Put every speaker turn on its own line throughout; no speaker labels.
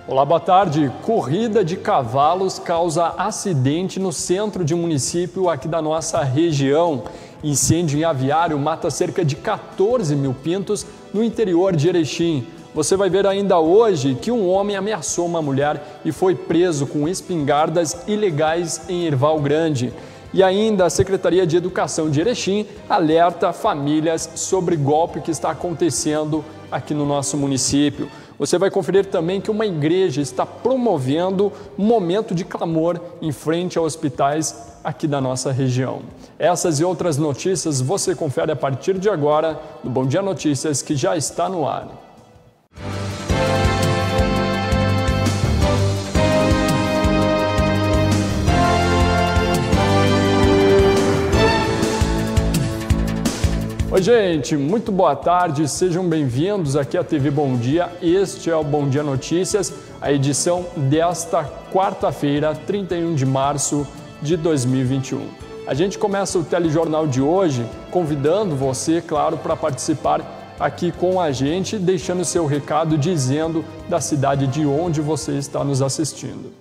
Olá, boa tarde. Corrida de cavalos causa acidente no centro de um município aqui da nossa região. Incêndio em aviário mata cerca de 14 mil pintos no interior de Erechim. Você vai ver ainda hoje que um homem ameaçou uma mulher e foi preso com espingardas ilegais em Erval Grande. E ainda a Secretaria de Educação de Erechim alerta famílias sobre golpe que está acontecendo aqui no nosso município. Você vai conferir também que uma igreja está promovendo um momento de clamor em frente a hospitais aqui da nossa região. Essas e outras notícias você confere a partir de agora no Bom Dia Notícias, que já está no ar. Oi, gente, muito boa tarde, sejam bem-vindos aqui à TV Bom Dia. Este é o Bom Dia Notícias, a edição desta quarta-feira, 31 de março de 2021. A gente começa o telejornal de hoje convidando você, claro, para participar aqui com a gente, deixando seu recado dizendo da cidade de onde você está nos assistindo.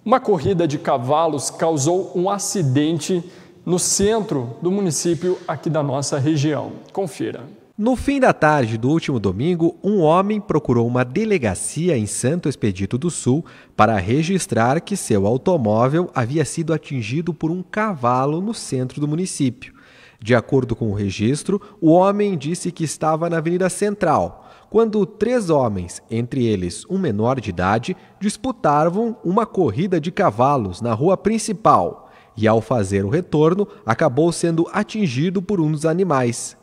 Uma corrida de cavalos causou um acidente no centro do município aqui da nossa região. Confira.
No fim da tarde do último domingo, um homem procurou uma delegacia em Santo Expedito do Sul para registrar que seu automóvel havia sido atingido por um cavalo no centro do município. De acordo com o registro, o homem disse que estava na Avenida Central, quando 3 homens, entre eles um menor de idade, disputavam uma corrida de cavalos na rua principal. E, ao fazer o retorno, acabou sendo atingido por um dos animais.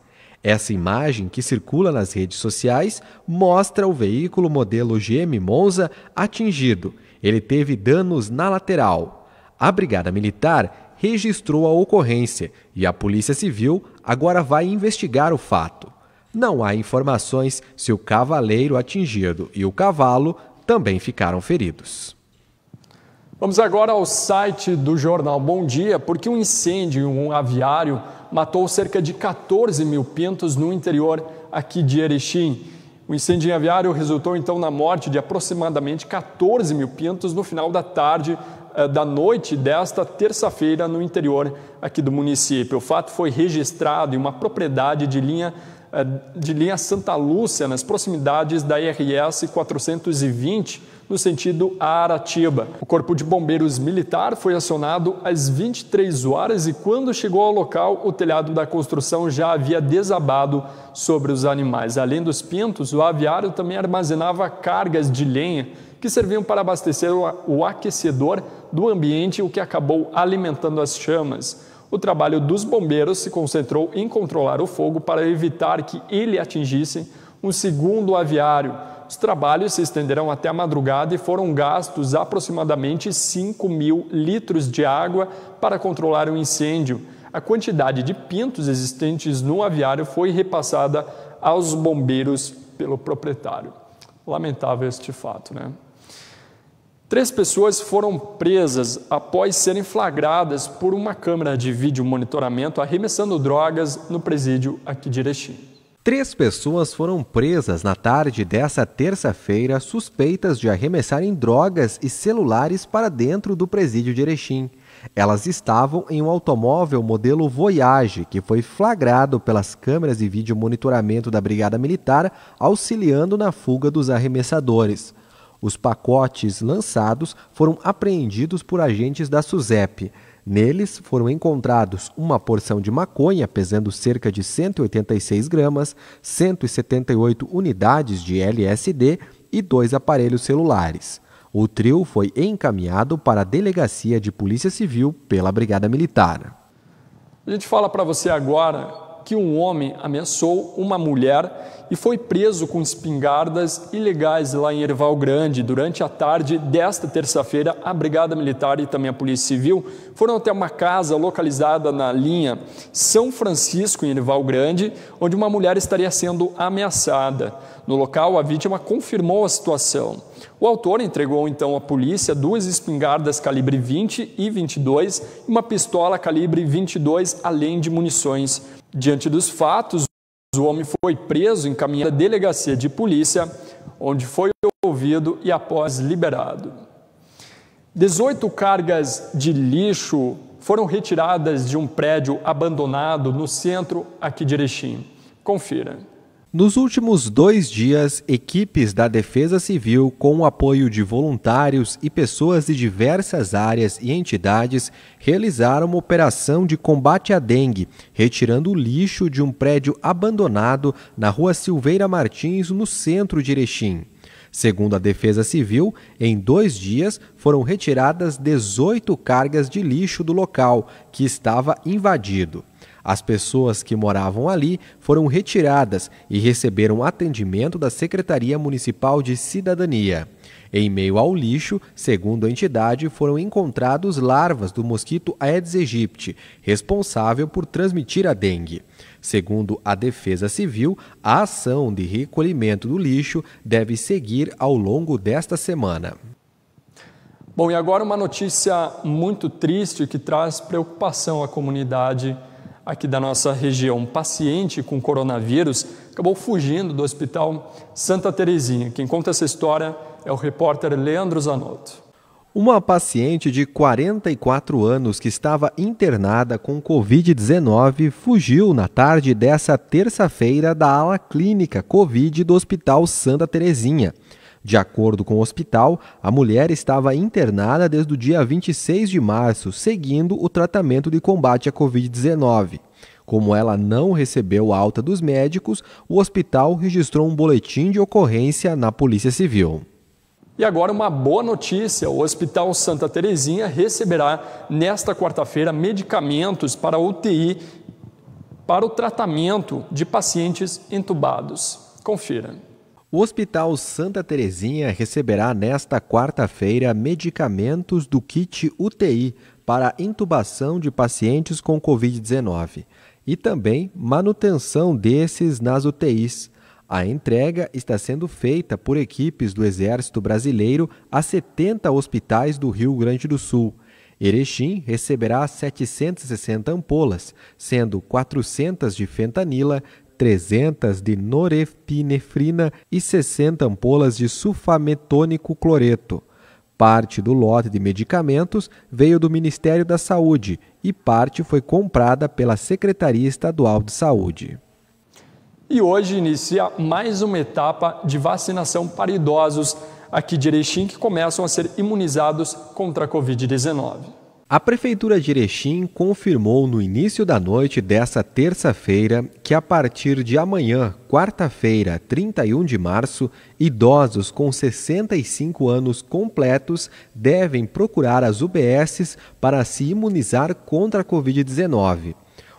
Essa imagem, que circula nas redes sociais, mostra o veículo modelo GM Monza atingido. Ele teve danos na lateral. A Brigada Militar registrou a ocorrência e a Polícia Civil agora vai investigar o fato. Não há informações se o cavaleiro atingido e o cavalo também ficaram feridos.
Vamos agora ao site do jornal Bom Dia, porque um incêndio em um aviário matou cerca de 14 mil pintos no interior aqui de Erechim. O incêndio em aviário resultou então na morte de aproximadamente 14 mil pintos no final da noite desta terça-feira no interior aqui do município. O fato foi registrado em uma propriedade de linha Santa Lúcia, nas proximidades da RS 420, no sentido a Aratiba. O Corpo de Bombeiros Militar foi acionado às 23 horas e, quando chegou ao local, o telhado da construção já havia desabado sobre os animais. Além dos pintos, o aviário também armazenava cargas de lenha que serviam para abastecer o aquecedor do ambiente, o que acabou alimentando as chamas. O trabalho dos bombeiros se concentrou em controlar o fogo para evitar que ele atingisse um segundo aviário. Os trabalhos se estenderam até a madrugada e foram gastos aproximadamente 5 mil litros de água para controlar o incêndio. A quantidade de pintos existentes no aviário foi repassada aos bombeiros pelo proprietário. Lamentável este fato, né? 3 pessoas foram presas após serem flagradas por uma câmera de vídeo monitoramento arremessando drogas no presídio aqui de Erechim.
3 pessoas foram presas na tarde dessa terça-feira suspeitas de arremessarem drogas e celulares para dentro do presídio de Erechim. Elas estavam em um automóvel modelo Voyage, que foi flagrado pelas câmeras de vídeo monitoramento da Brigada Militar, auxiliando na fuga dos arremessadores. Os pacotes lançados foram apreendidos por agentes da SUSEP. Neles foram encontrados uma porção de maconha pesando cerca de 186 gramas, 178 unidades de LSD e 2 aparelhos celulares. O trio foi encaminhado para a Delegacia de Polícia Civil pela Brigada Militar.
A gente fala para você agora que um homem ameaçou uma mulher e foi preso com espingardas ilegais lá em Erval Grande. Durante a tarde desta terça-feira, a Brigada Militar e também a Polícia Civil foram até uma casa localizada na linha São Francisco, em Erval Grande, onde uma mulher estaria sendo ameaçada. No local, a vítima confirmou a situação. O autor entregou então à polícia 2 espingardas calibre 20 e 22 e uma pistola calibre 22, além de munições. Diante dos fatos, o homem foi preso e encaminhado à delegacia de polícia, onde foi ouvido removido e após liberado. 18 cargas de lixo foram retiradas de um prédio abandonado no centro aqui de Erechim. Confira.
Nos últimos 2 dias, equipes da Defesa Civil, com o apoio de voluntários e pessoas de diversas áreas e entidades, realizaram uma operação de combate à dengue, retirando o lixo de um prédio abandonado na rua Silveira Martins, no centro de Erechim. Segundo a Defesa Civil, em 2 dias foram retiradas 18 cargas de lixo do local, que estava invadido. As pessoas que moravam ali foram retiradas e receberam atendimento da Secretaria Municipal de Cidadania. Em meio ao lixo, segundo a entidade, foram encontrados larvas do mosquito Aedes aegypti, responsável por transmitir a dengue. Segundo a Defesa Civil, a ação de recolhimento do lixo deve seguir ao longo desta semana.
Bom, e agora uma notícia muito triste que traz preocupação à comunidade aqui da nossa região. Um paciente com coronavírus acabou fugindo do Hospital Santa Terezinha. Quem conta essa história é o repórter Leandro Zanotto.
Uma paciente de 44 anos que estava internada com Covid-19 fugiu na tarde dessa terça-feira da ala clínica Covid do Hospital Santa Terezinha. De acordo com o hospital, a mulher estava internada desde o dia 26 de março, seguindo o tratamento de combate à Covid-19. Como ela não recebeu alta dos médicos, o hospital registrou um boletim de ocorrência na Polícia Civil.
E agora uma boa notícia: o Hospital Santa Terezinha receberá nesta quarta-feira medicamentos para UTI para o tratamento de pacientes entubados. Confira.
O Hospital Santa Terezinha receberá nesta quarta-feira medicamentos do kit UTI para intubação de pacientes com Covid-19 e também manutenção desses nas UTIs. A entrega está sendo feita por equipes do Exército Brasileiro a 70 hospitais do Rio Grande do Sul. Erechim receberá 760 ampolas, sendo 400 de fentanila, 300 de norepinefrina e 60 ampolas de sulfametônico cloreto. Parte do lote de medicamentos veio do Ministério da Saúde e parte foi comprada pela Secretaria Estadual de Saúde.
E hoje inicia mais uma etapa de vacinação para idosos aqui de Erechim que começam a ser imunizados contra a Covid-19.
A Prefeitura de Erechim confirmou no início da noite desta terça-feira que a partir de amanhã, quarta-feira, 31 de março, idosos com 65 anos completos devem procurar as UBSs para se imunizar contra a Covid-19.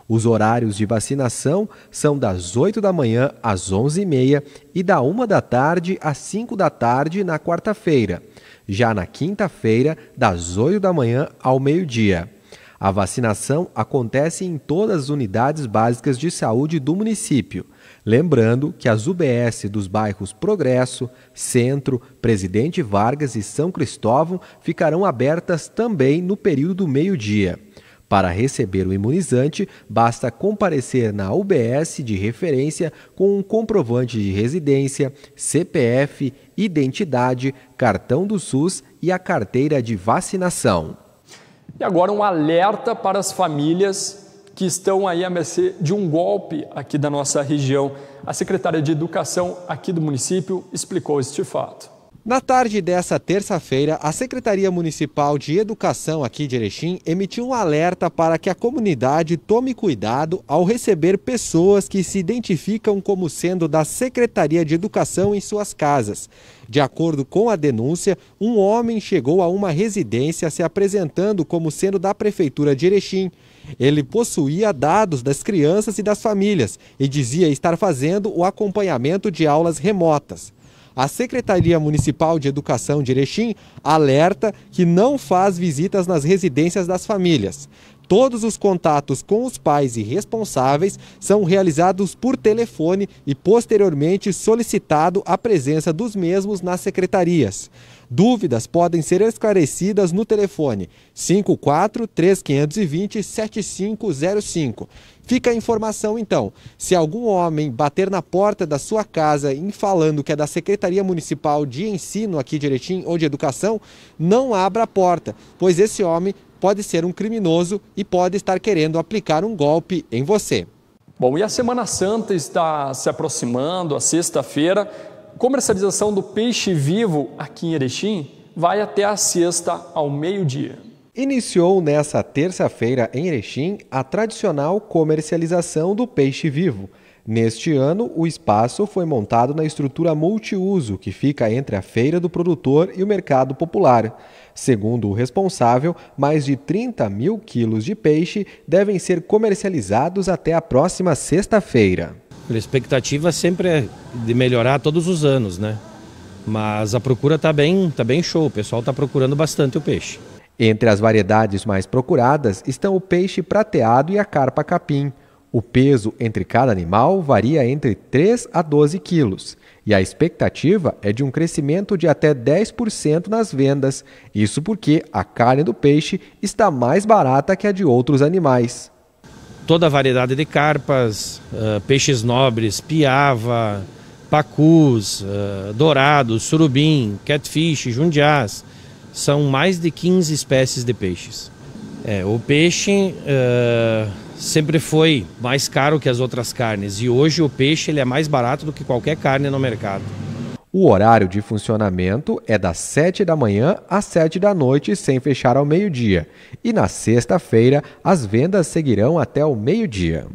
Os horários de vacinação são das 8 da manhã às 11h30 e da 1 da tarde às 5 da tarde na quarta-feira. Já na quinta-feira, das 8 da manhã ao meio-dia. A vacinação acontece em todas as unidades básicas de saúde do município. Lembrando que as UBS dos bairros Progresso, Centro, Presidente Vargas e São Cristóvão ficarão abertas também no período do meio-dia. Para receber o imunizante, basta comparecer na UBS de referência com um comprovante de residência, CPF, identidade, cartão do SUS e a carteira de vacinação.
E agora um alerta para as famílias que estão aí à mercê de um golpe aqui da nossa região. A secretária de Educação aqui do município explicou este fato.
Na tarde dessa terça-feira, a Secretaria Municipal de Educação aqui de Erechim emitiu um alerta para que a comunidade tome cuidado ao receber pessoas que se identificam como sendo da Secretaria de Educação em suas casas. De acordo com a denúncia, um homem chegou a uma residência se apresentando como sendo da Prefeitura de Erechim. Ele possuía dados das crianças e das famílias e dizia estar fazendo o acompanhamento de aulas remotas. A Secretaria Municipal de Educação de Erechim alerta que não faz visitas nas residências das famílias. Todos os contatos com os pais e responsáveis são realizados por telefone e posteriormente solicitado a presença dos mesmos nas secretarias. Dúvidas podem ser esclarecidas no telefone 54-3520-7505. Fica a informação então, se algum homem bater na porta da sua casa falando que é da Secretaria Municipal de Ensino aqui de Erechim ou de Educação, não abra a porta, pois esse homem pode ser um criminoso e pode estar querendo aplicar um golpe em você.
Bom, e a Semana Santa está se aproximando, a sexta-feira. Comercialização do peixe vivo aqui em Erechim vai até a sexta ao meio-dia.
Iniciou nesta terça-feira em Erechim a tradicional comercialização do peixe vivo. Neste ano, o espaço foi montado na estrutura multiuso que fica entre a Feira do Produtor e o Mercado Popular. Segundo o responsável, mais de 30 mil quilos de peixe devem ser comercializados até a próxima sexta-feira.
A expectativa sempre é de melhorar todos os anos, né? Mas a procura tá bem show, o pessoal está procurando bastante o peixe.
Entre as variedades mais procuradas estão o peixe prateado e a carpa capim. O peso entre cada animal varia entre 3 a 12 quilos e a expectativa é de um crescimento de até 10% nas vendas. Isso porque a carne do peixe está mais barata que a de outros animais.
Toda a variedade de carpas, peixes nobres, piava, pacus, dourados, surubim, catfish, jundiás. São mais de 15 espécies de peixes. O peixe sempre foi mais caro que as outras carnes e hoje o peixe ele é mais barato do que qualquer carne no mercado.
O horário de funcionamento é das 7 da manhã às 7 da noite, sem fechar ao meio-dia. E na sexta-feira, as vendas seguirão até o meio-dia.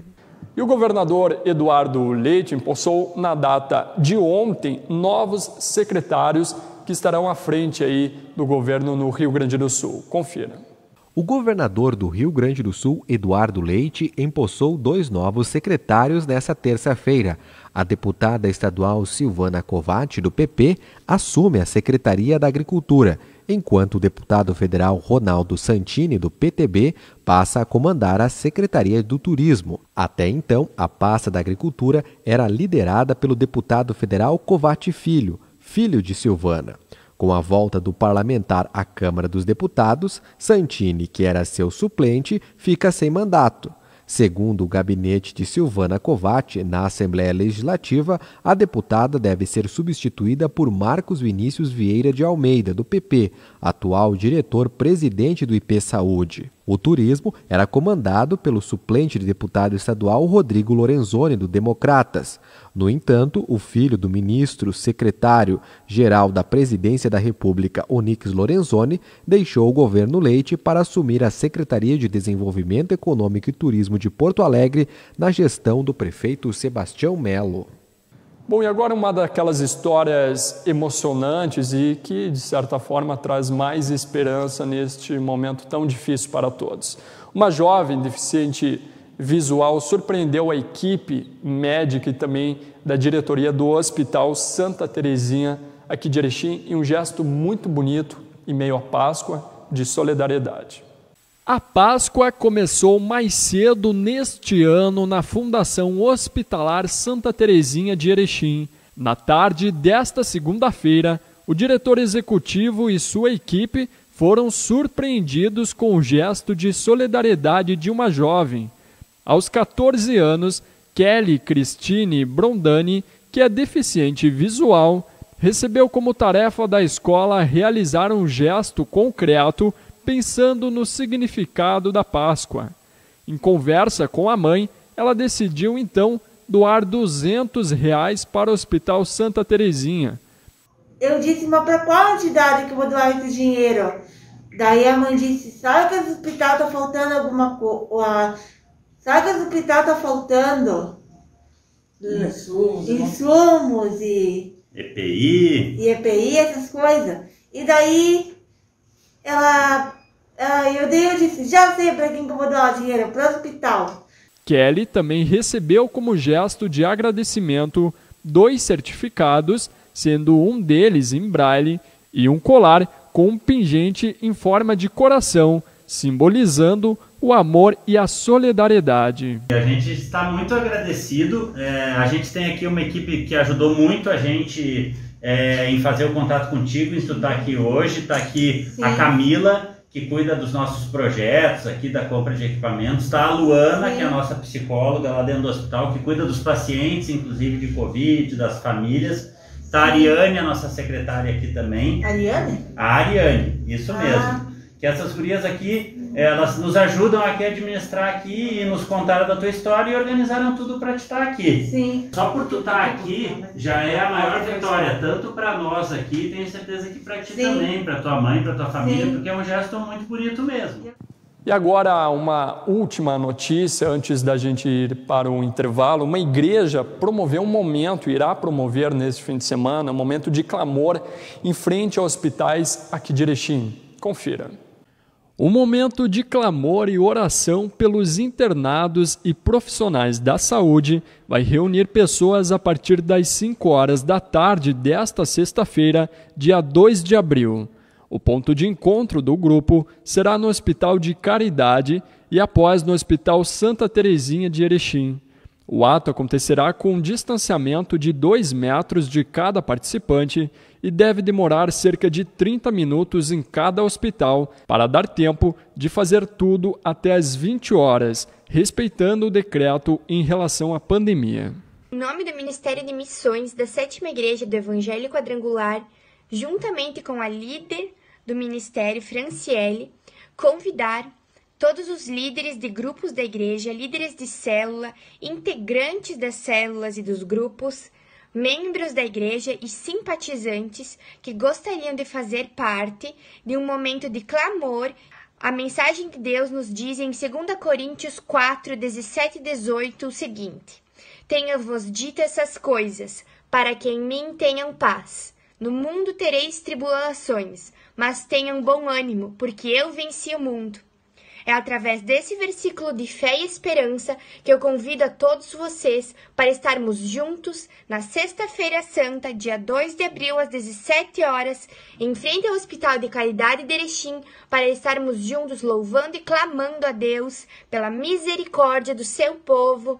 E o governador Eduardo Leite empossou na data de ontem novos secretários que estarão à frente aí do governo no Rio Grande do Sul. Confira.
O governador do Rio Grande do Sul, Eduardo Leite, empossou 2 novos secretários nesta terça-feira. A deputada estadual Silvana Covatti, do PP, assume a Secretaria da Agricultura, enquanto o deputado federal Ronaldo Santini, do PTB, passa a comandar a Secretaria do Turismo. Até então, a pasta da Agricultura era liderada pelo deputado federal Covatti Filho, filho de Silvana. Com a volta do parlamentar à Câmara dos Deputados, Santini, que era seu suplente, fica sem mandato. Segundo o gabinete de Silvana Covatti, na Assembleia Legislativa, a deputada deve ser substituída por Marcos Vinícius Vieira de Almeida, do PP, atual diretor-presidente do IP Saúde. O turismo era comandado pelo suplente de deputado estadual Rodrigo Lorenzoni, do Democratas. No entanto, o filho do ministro secretário-geral da Presidência da República, Onyx Lorenzoni, deixou o governo Leite para assumir a Secretaria de Desenvolvimento Econômico e Turismo de Porto Alegre na gestão do prefeito Sebastião Melo.
Bom, e agora uma daquelas histórias emocionantes e que, de certa forma, traz mais esperança neste momento tão difícil para todos. Uma jovem deficiente visual surpreendeu a equipe médica e também da diretoria do Hospital Santa Terezinha, aqui de Erechim, em um gesto muito bonito, em meio à Páscoa, de solidariedade. A Páscoa começou mais cedo neste ano na Fundação Hospitalar Santa Terezinha de Erechim. Na tarde desta segunda-feira, o diretor executivo e sua equipe foram surpreendidos com o gesto de solidariedade de uma jovem. Aos 14 anos, Kelly Cristine Brondani, que é deficiente visual, recebeu como tarefa da escola realizar um gesto concreto pensando no significado da Páscoa. Em conversa com a mãe, ela decidiu então doar R$200 para o Hospital Santa Terezinha.
Eu disse, mas para qual entidade que eu vou doar esse dinheiro? Daí a mãe disse, sabe que o hospital está faltando alguma coisa? Sabe que o hospital está faltando insumos e EPI, essas coisas. E daí eu disse, já sei para quem que eu vou doar o dinheiro, para o hospital.
Kelly também recebeu como gesto de agradecimento 2 certificados, sendo um deles em braille e um colar com um pingente em forma de coração, simbolizando o amor e a solidariedade.
A gente está muito agradecido, a gente tem aqui uma equipe que ajudou muito a gente em fazer o contato contigo, em tu estar aqui hoje. Está aqui Sim. A Camila, que cuida dos nossos projetos aqui da compra de equipamentos. Está a Luana, Sim. que é a nossa psicóloga lá dentro do hospital, que cuida dos pacientes, inclusive de Covid, das famílias. Está a Ariane, a nossa secretária aqui também.
Ariane?
A Ariane, isso mesmo. Que essas gurias aqui, elas nos ajudam aqui a administrar aqui e nos contaram da tua história e organizaram tudo para te estar aqui.
Sim.
Só por tu estar aqui já é a maior vitória, tanto para nós aqui, tenho certeza que para ti Sim. também, para tua mãe, para tua família, Sim. porque é um gesto muito bonito mesmo.
E agora uma última notícia antes da gente ir para o intervalo. Uma igreja promoveu um momento, irá promover neste fim de semana, um momento de clamor em frente a hospitais aqui de Erechim. Confira. Um momento de clamor e oração pelos internados e profissionais da saúde vai reunir pessoas a partir das 5 horas da tarde desta sexta-feira, dia 2 de abril. O ponto de encontro do grupo será no Hospital de Caridade e após no Hospital Santa Terezinha de Erechim. O ato acontecerá com um distanciamento de 2 metros de cada participante e deve demorar cerca de 30 minutos em cada hospital para dar tempo de fazer tudo até às 20 horas, respeitando o decreto em relação à pandemia.
Em nome do Ministério de Missões da 7ª Igreja do Evangelho Quadrangular, juntamente com a líder do Ministério, Franciele, convidar todos os líderes de grupos da igreja, líderes de célula, integrantes das células e dos grupos, membros da igreja e simpatizantes que gostariam de fazer parte de um momento de clamor. A mensagem de Deus nos diz em 2 Coríntios 4, 17 e 18 o seguinte: Tenho-vos dito essas coisas, para que em mim tenham paz. No mundo tereis tribulações, mas tenham bom ânimo, porque eu venci o mundo. É através desse versículo de fé e esperança que eu convido a todos vocês para estarmos juntos na Sexta-feira Santa, dia 2 de abril, às 17 horas, em frente ao Hospital de Caridade de Erechim, para estarmos juntos louvando e clamando a Deus pela misericórdia do seu povo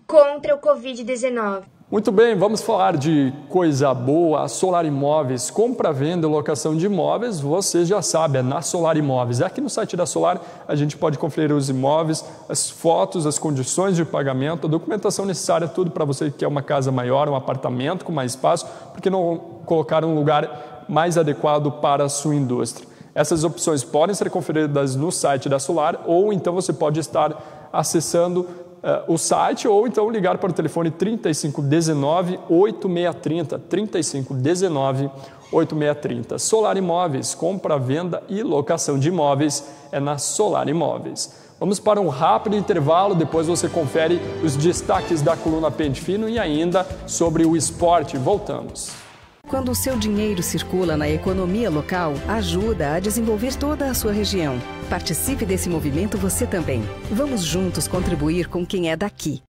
contra o Covid-19.
Muito bem, vamos falar de coisa boa. A Solar Imóveis, compra, venda e locação de imóveis, você já sabe, é na Solar Imóveis. Aqui no site da Solar a gente pode conferir os imóveis, as fotos, as condições de pagamento, a documentação necessária, tudo para você que quer uma casa maior, um apartamento com mais espaço, porque não colocar um lugar mais adequado para a sua indústria. Essas opções podem ser conferidas no site da Solar ou então você pode estar acessando o site ou então ligar para o telefone 3519-8630, 3519-8630. Solar Imóveis, compra, venda e locação de imóveis é na Solar Imóveis. Vamos para um rápido intervalo, depois você confere os destaques da coluna Pente Fino e ainda sobre o esporte. Voltamos.
Quando o seu dinheiro circula na economia local, ajuda a desenvolver toda a sua região. Participe desse movimento você também. Vamos juntos contribuir com quem é daqui.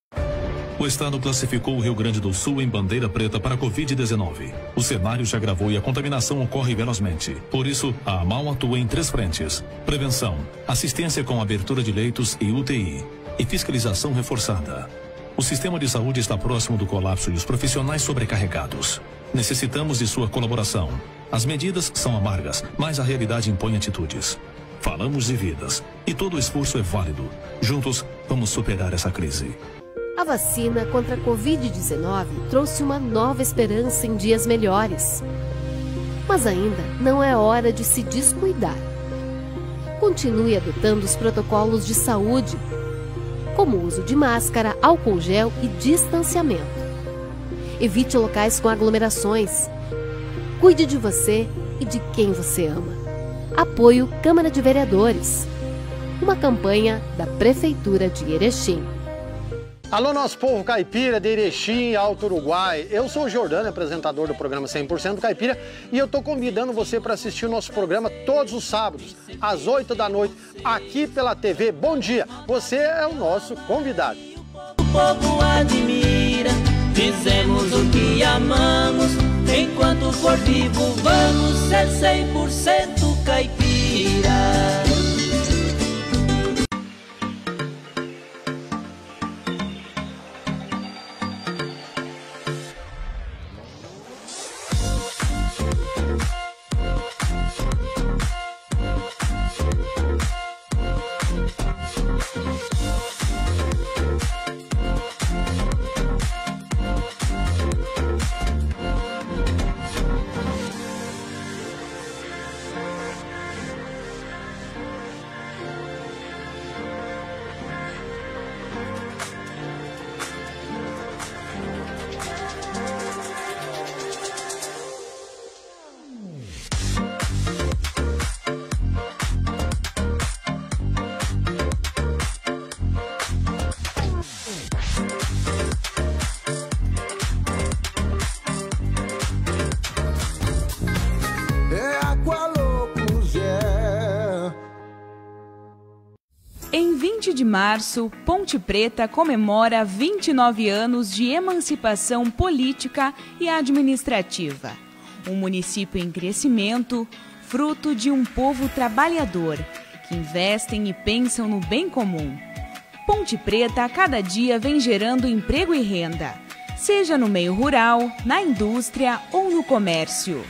O Estado classificou o Rio Grande do Sul em bandeira preta para a Covid-19. O cenário se agravou e a contaminação ocorre velozmente. Por isso, a AMAL atua em 3 frentes: prevenção, assistência com abertura de leitos e UTI, e fiscalização reforçada. O sistema de saúde está próximo do colapso e os profissionais sobrecarregados. Necessitamos de sua colaboração. As medidas são amargas, mas a realidade impõe atitudes. Falamos de vidas e todo o esforço é válido. Juntos, vamos superar essa crise.
A vacina contra a Covid-19 trouxe uma nova esperança em dias melhores. Mas ainda não é hora de se descuidar. Continue adotando os protocolos de saúde, como o uso de máscara, álcool gel e distanciamento. Evite locais com aglomerações. Cuide de você e de quem você ama. Apoio Câmara de Vereadores. Uma campanha da Prefeitura de Erechim.
Alô, nosso povo caipira de Erechim, Alto Uruguai. Eu sou o Jordano, apresentador do programa 100% Caipira, e eu tô convidando você para assistir o nosso programa todos os sábados, às 8 da noite, aqui pela TV Bom Dia. Você é o nosso convidado.
O povo admira, fizemos o que amamos, enquanto for vivo vamos ser 100% caipira.
Em 20 de março, Ponte Preta comemora 29 anos de emancipação política e administrativa. Um município em crescimento, fruto de um povo trabalhador, que investem e pensam no bem comum. Ponte Preta a cada dia vem gerando emprego e renda, seja no meio rural, na indústria ou no comércio.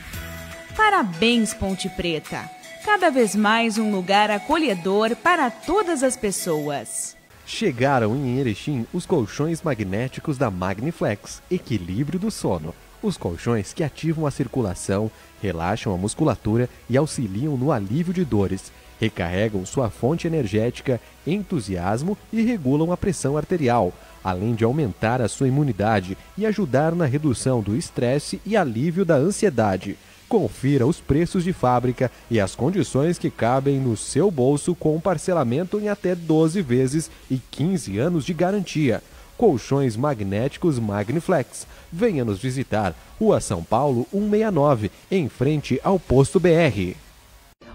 Parabéns, Ponte Preta! Cada vez mais um lugar acolhedor para todas as pessoas.
Chegaram em Erechim os colchões magnéticos da Magniflex, equilíbrio do sono. Os colchões que ativam a circulação, relaxam a musculatura e auxiliam no alívio de dores. Recarregam sua fonte energética, entusiasmo e regulam a pressão arterial, além de aumentar a sua imunidade e ajudar na redução do estresse e alívio da ansiedade. Confira os preços de fábrica e as condições que cabem no seu bolso com parcelamento em até 12 vezes e 15 anos de garantia. Colchões magnéticos Magniflex. Venha nos visitar. Rua São Paulo 169, em frente ao Posto BR.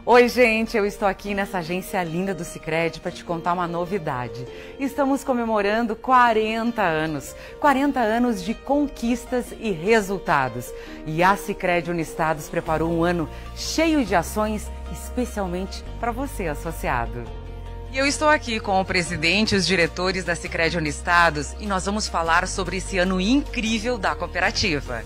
Oi, gente, eu estou aqui nessa agência linda do Sicredi para te contar uma novidade. Estamos comemorando 40 anos. 40 anos de conquistas e resultados. E a Sicredi Unistados preparou um ano cheio de ações, especialmente para você, associado. E eu estou aqui com o presidente e os diretores da Sicredi Unistados e nós vamos falar sobre esse ano incrível da cooperativa.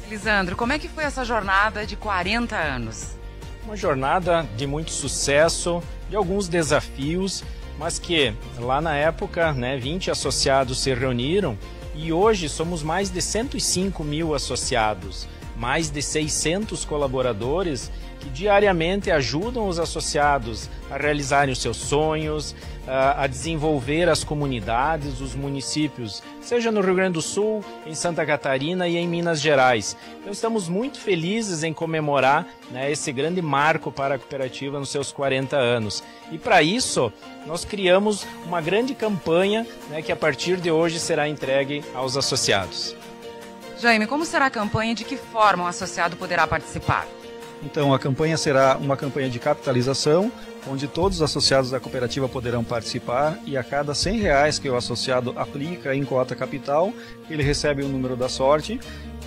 Elisandro, como é que foi essa jornada de 40 anos?
Uma jornada de muito sucesso, de alguns desafios, mas que lá na época, 20 associados se reuniram e hoje somos mais de 105 mil associados, mais de 600 colaboradores que diariamente ajudam os associados a realizarem os seus sonhos, a desenvolver as comunidades, os municípios, seja no Rio Grande do Sul, em Santa Catarina e em Minas Gerais. Então estamos muito felizes em comemorar esse grande marco para a cooperativa nos seus 40 anos. E para isso, nós criamos uma grande campanha que a partir de hoje será entregue aos associados.
Jaime, como será a campanha e de que forma o associado poderá participar?
Então, a campanha será uma campanha de capitalização, onde todos os associados da cooperativa poderão participar e a cada R$100 que o associado aplica em cota capital, ele recebe o número da sorte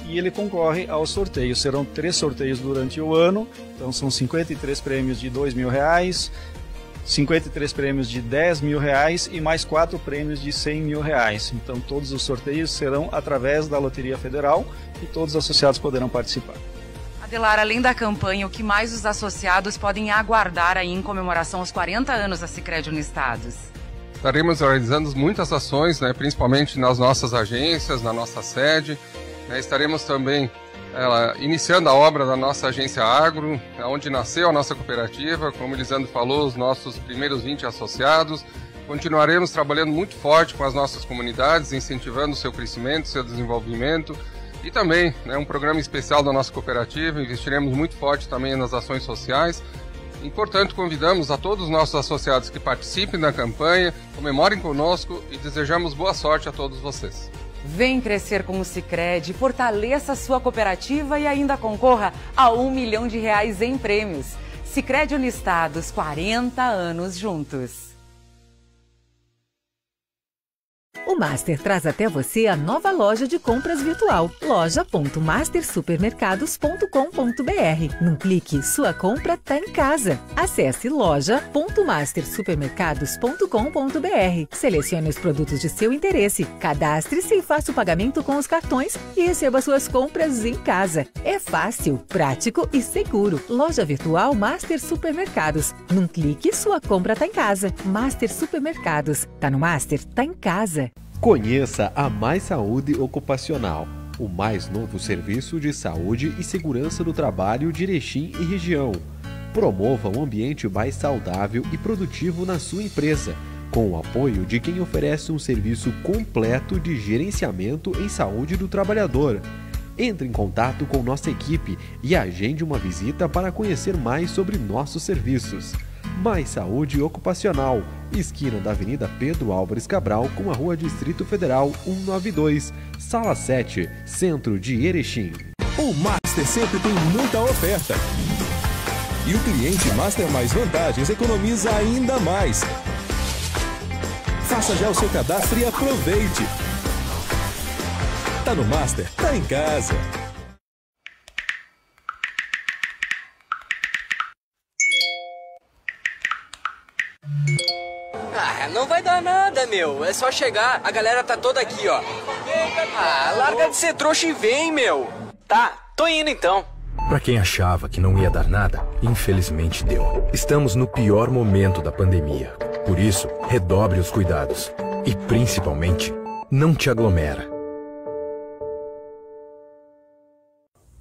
e ele concorre ao sorteio. Serão 3 sorteios durante o ano, então são 53 prêmios de R$2.000, 53 prêmios de R$10.000 e mais 4 prêmios de R$100.000. Então todos os sorteios serão através da Loteria Federal e todos os associados poderão participar.
Adelar, além da campanha, o que mais os associados podem aguardar aí em comemoração aos 40 anos da Sicredi Unistados?
Estaremos realizando muitas ações, principalmente nas nossas agências, na nossa sede. Estaremos também iniciando a obra da nossa agência Agro, onde nasceu a nossa cooperativa. Como o Elisandro falou, os nossos primeiros 20 associados. Continuaremos trabalhando muito forte com as nossas comunidades, incentivando o seu crescimento, seu desenvolvimento. E também, um programa especial da nossa cooperativa, investiremos muito forte também nas ações sociais. E, portanto, convidamos a todos os nossos associados que participem da campanha, comemorem conosco e desejamos boa sorte a todos vocês.
Vem crescer com o Sicredi, fortaleça a sua cooperativa e ainda concorra a R$1 milhão em prêmios. Sicredi Unistados, 40 anos juntos.
O Master traz até você a nova loja de compras virtual, loja.mastersupermercados.com.br. Num clique, sua compra está em casa. Acesse loja.mastersupermercados.com.br. Selecione os produtos de seu interesse, cadastre-se e faça o pagamento com os cartões e receba suas compras em casa. É fácil, prático e seguro. Loja virtual Master Supermercados. Num clique, sua compra está em casa. Master Supermercados. Tá no Master, tá em casa.
Conheça a Mais Saúde Ocupacional, o mais novo serviço de saúde e segurança do trabalho de Erechim e região. Promova um ambiente mais saudável e produtivo na sua empresa, com o apoio de quem oferece um serviço completo de gerenciamento em saúde do trabalhador. Entre em contato com nossa equipe e agende uma visita para conhecer mais sobre nossos serviços. Mais Saúde Ocupacional, esquina da Avenida Pedro Álvares Cabral com a Rua Distrito Federal 192, Sala 7, Centro de Erechim.
O Master sempre tem muita oferta. E o cliente Master Mais Vantagens economiza ainda mais. Faça já o seu cadastro e aproveite. Tá no Master, tá em casa.
Não vai dar nada, meu. É só chegar. A galera tá toda aqui, ó. Larga de ser trouxa e vem, meu. Tá, tô indo então.
Pra quem achava que não ia dar nada, infelizmente deu. Estamos no pior momento da pandemia. Por isso, redobre os cuidados. E, principalmente, não te aglomera.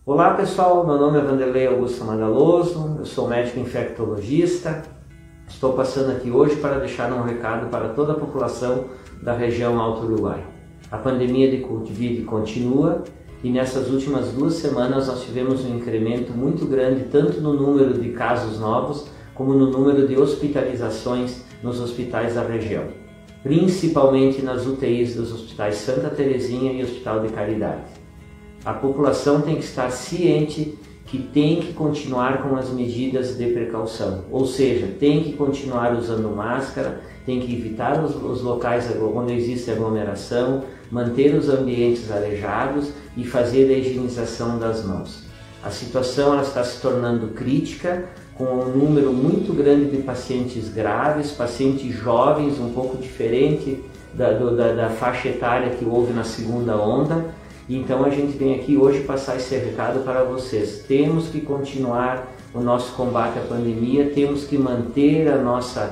Olá, pessoal. Meu nome é Vanderlei Augusto Magaloso. Eu sou médico infectologista. Estou passando aqui hoje para deixar um recado para toda a população da região Alto Uruguai. A pandemia de Covid continua e nessas últimas 2 semanas nós tivemos um incremento muito grande tanto no número de casos novos como no número de hospitalizações nos hospitais da região, principalmente nas UTIs dos hospitais Santa Terezinha e Hospital de Caridade. A população tem que estar ciente que tem que continuar com as medidas de precaução, ou seja, tem que continuar usando máscara, tem que evitar os locais onde existe aglomeração, manter os ambientes arejados e fazer a higienização das mãos. A situação ela está se tornando crítica, com um número muito grande de pacientes graves, pacientes jovens, um pouco diferente da faixa etária que houve na segunda onda. Então a gente vem aqui hoje passar esse recado para vocês. Temos que continuar o nosso combate à pandemia, temos que manter a nossa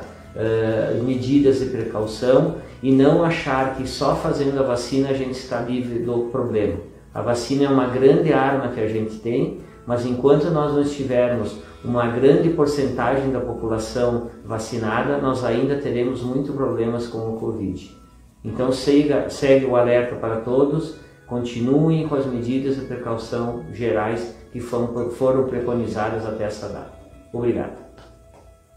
medidas de precaução e não achar que só fazendo a vacina a gente está livre do problema. A vacina é uma grande arma que a gente tem, mas enquanto nós não estivermos uma grande porcentagem da população vacinada, nós ainda teremos muitos problemas com o Covid. Então segue o alerta para todos. Continuem com as medidas de precaução gerais que foram preconizadas até essa data. Obrigado.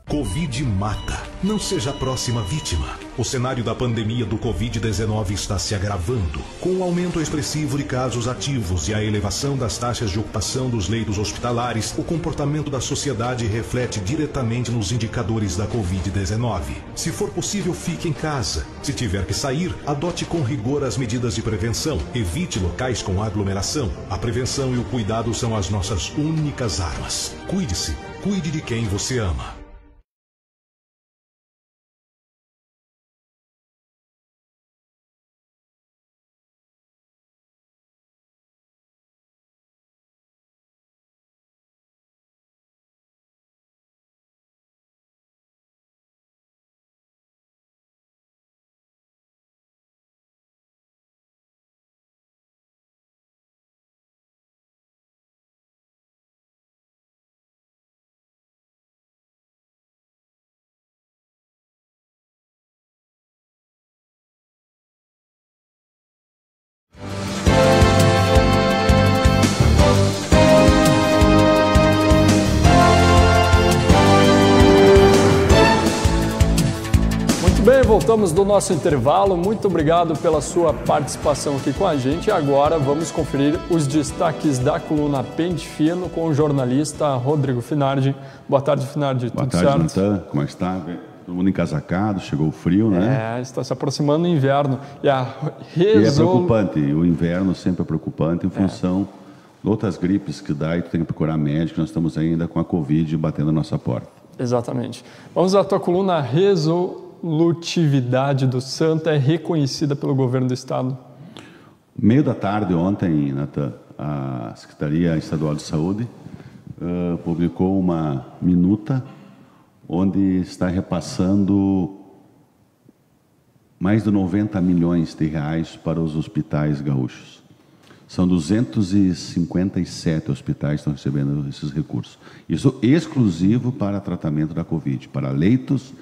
Covid mata. Não seja a próxima vítima. O cenário da pandemia do Covid-19 está se agravando, com o aumento expressivo de casos ativos e a elevação das taxas de ocupação dos leitos hospitalares. O comportamento da sociedade reflete diretamente nos indicadores da Covid-19. Se for possível, fique em casa. Se tiver que sair, adote com rigor as medidas de prevenção. Evite locais com aglomeração. A prevenção e o cuidado são as nossas únicas armas. Cuide-se. Cuide de quem você ama.
Muito bem, voltamos do nosso intervalo. Muito obrigado pela sua participação aqui com a gente. E agora vamos conferir os destaques da coluna Pente Fino com o jornalista Rodrigo Finardi. Boa tarde, Finardi.
Boa tarde, Natan. Como está? Todo mundo encasacado, chegou o frio, né?
Está se aproximando o inverno. E
é preocupante, o inverno sempre é preocupante em função de outras gripes que dá e tu tem que procurar médico. Nós estamos ainda com a Covid batendo na nossa porta.
Exatamente. Vamos à tua coluna Resolutividade do Santa é reconhecida pelo governo do estado.
Meio da tarde ontem, Natan, a Secretaria Estadual de Saúde publicou uma minuta onde está repassando mais de 90 milhões de reais para os hospitais gaúchos. São 257 hospitais que estão recebendo esses recursos. Isso exclusivo para tratamento da Covid, para leitos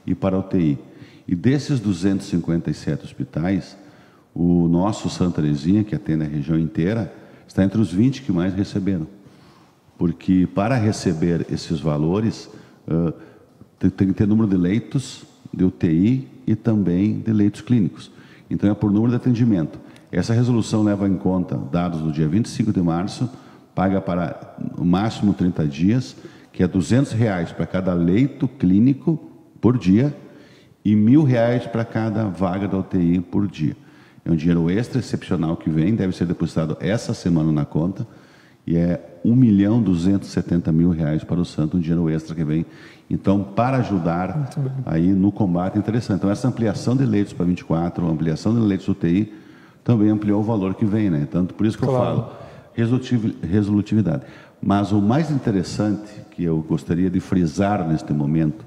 e para UTI. E desses 257 hospitais, o nosso Santa Terezinha, que atende a região inteira, está entre os 20 que mais receberam. Porque para receber esses valores, tem que ter número de leitos de UTI e também de leitos clínicos. Então é por número de atendimento. Essa resolução leva em conta dados do dia 25 de março, paga para no máximo 30 dias, que é R$ 200 para cada leito clínico por dia e R$1.000 para cada vaga da UTI por dia. É um dinheiro extra excepcional que vem, deve ser depositado essa semana na conta, e é R$1.270.000 para o Santo, um dinheiro extra que vem. Então, para ajudar aí no combate, interessante. Então, essa ampliação de leitos para 24, ampliação de leitos UTI, também ampliou o valor que vem, né? Tanto por isso que eu falo, resolutividade. Mas o mais interessante que eu gostaria de frisar neste momento,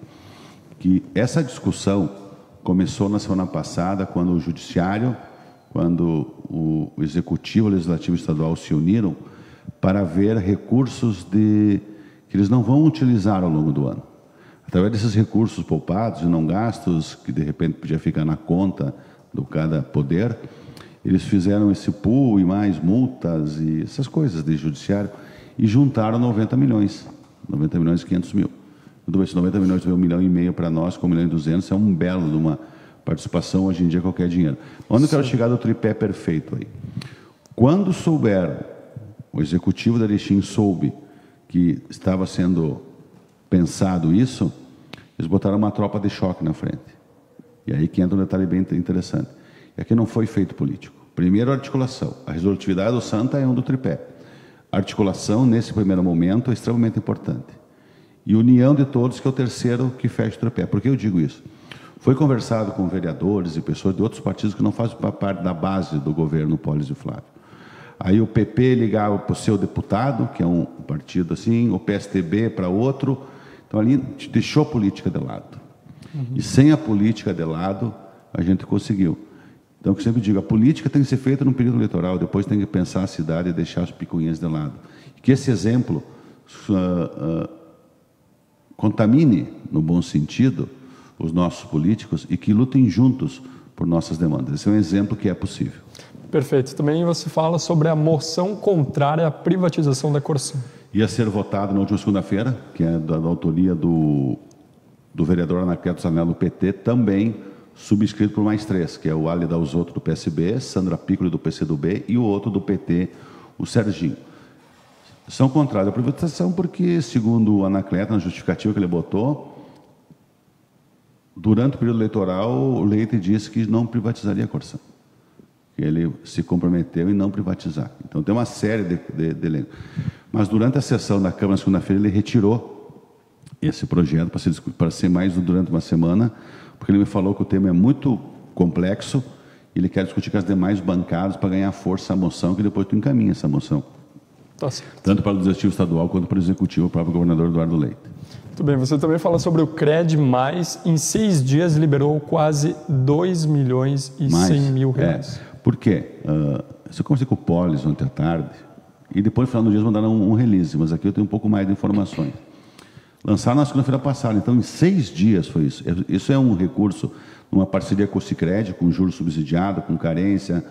que essa discussão começou na semana passada, quando o Judiciário, quando o Executivo e o Legislativo Estadual se uniram para ver recursos que eles não vão utilizar ao longo do ano. Através desses recursos poupados e não gastos, que de repente podia ficar na conta do cada poder, eles fizeram esse pool e mais multas e essas coisas de judiciário e juntaram 90 milhões e 500 mil. Esses 90 milhões veio 1,5 milhão para nós, com 1,2 milhão, é um belo de uma participação, hoje em dia qualquer dinheiro. Onde eu quero chegar do tripé perfeito aí? Quando o Executivo da Erechim soube que estava sendo pensado isso, eles botaram uma tropa de choque na frente. E aí que entra um detalhe bem interessante. É que não foi feito político. Primeiro, a articulação. A resolutividade do Santa é um do tripé. A articulação, nesse primeiro momento, é extremamente importante. E união de todos, que é o terceiro que fecha o tripé. Por que eu digo isso? Foi conversado com vereadores e pessoas de outros partidos que não fazem parte da base do governo Polis e Flávio. Aí o PP ligava para o seu deputado, que é um partido assim, o PSTB para outro. Então ali deixou a política de lado. E sem a política de lado, a gente conseguiu. Então, eu sempre digo, a política tem que ser feita no período eleitoral, depois tem que pensar a cidade e deixar as picuinhas de lado. Que esse exemplo contamine, no bom sentido, os nossos políticos e que lutem juntos por nossas demandas. Esse é um exemplo que é possível.
Perfeito. Também você fala sobre a moção contrária à privatização da Corsã.
Ia ser votado na última segunda-feira, que é da autoria do vereador Anacleto Zanello do PT, também subscrito por mais 3, que é o Ali Dalzotto do PSB, Sandra Piccoli do PCdoB e o outro do PT, o Serginho. São contrários à privatização porque, segundo o Anacleto, na justificativa que ele botou, durante o período eleitoral, o Leite disse que não privatizaria a Corsã. Ele se comprometeu em não privatizar. Então, tem uma série de mas durante a sessão da Câmara, na segunda-feira, ele retirou esse projeto para ser mais durante uma semana, porque ele me falou que o tema é muito complexo e ele quer discutir com as demais bancadas para ganhar força a moção, que depois tu encaminha essa moção.
Tá certo.
Tanto para o Legislativo Estadual quanto para o Executivo, o próprio governador Eduardo Leite.
Muito bem, você também fala sobre o CRED+, em 6 dias liberou quase 2 milhões e 100 mil reais.
Por quê? Eu conversei com o Polis ontem à tarde, e depois, no final do dia, eles mandaram um release, mas aqui eu tenho um pouco mais de informações. Lançaram na segunda-feira passada, então em 6 dias foi isso. Isso é um recurso, uma parceria com o Sicredi, com juros subsidiado, com carência.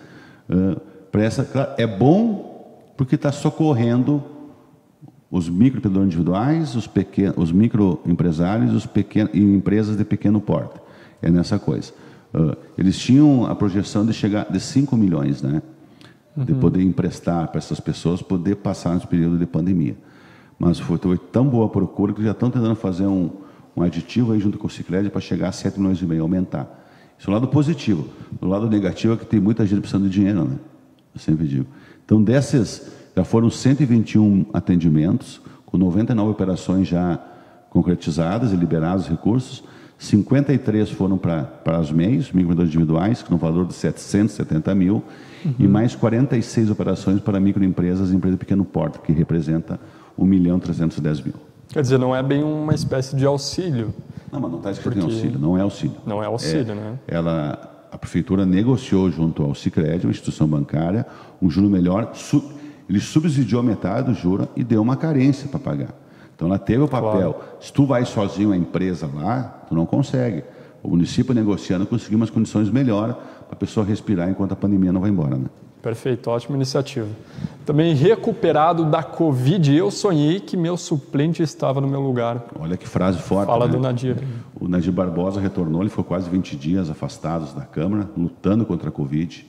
É bom porque está socorrendo os microempreendedores individuais, os microempresários e empresas de pequeno porte. É nessa coisa. Eles tinham a projeção de chegar de 5 milhões, né? De poder emprestar para essas pessoas, poder passar nesse período de pandemia. Mas foi tão boa a procura que já estão tentando fazer um aditivo aí junto com o Sicredi para chegar a 7,5 milhões, aumentar. Isso é o lado positivo. O lado negativo é que tem muita gente precisando de dinheiro, né? Eu sempre digo. Então, desses, já foram 121 atendimentos, com 99 operações já concretizadas e liberados os recursos. 53 foram para as MEIs, microempreendedores individuais, no valor de 770 mil, e mais 46 operações para microempresas e empresas de pequeno porte, que representa 1.310.000.
Quer dizer, não é bem uma espécie de auxílio.
Não, mas não está escrito em auxílio, não é auxílio.
Não é auxílio, né?
A prefeitura negociou junto ao Sicredi, uma instituição bancária, um juro melhor, ele subsidiou metade do juro e deu uma carência para pagar. Então, ela teve o papel. Claro. Se tu vai sozinho à empresa lá, tu não consegue. O município negociando conseguiu umas condições melhores para a pessoa respirar enquanto a pandemia não vai embora, né?
Perfeito, ótima iniciativa. Também recuperado da Covid, eu sonhei que meu suplente estava no meu lugar.
Olha que frase forte.
Fala,
né?
Do Nadir.
O Nadir Barbosa retornou, ele ficou quase 20 dias afastado da Câmara, lutando contra a Covid.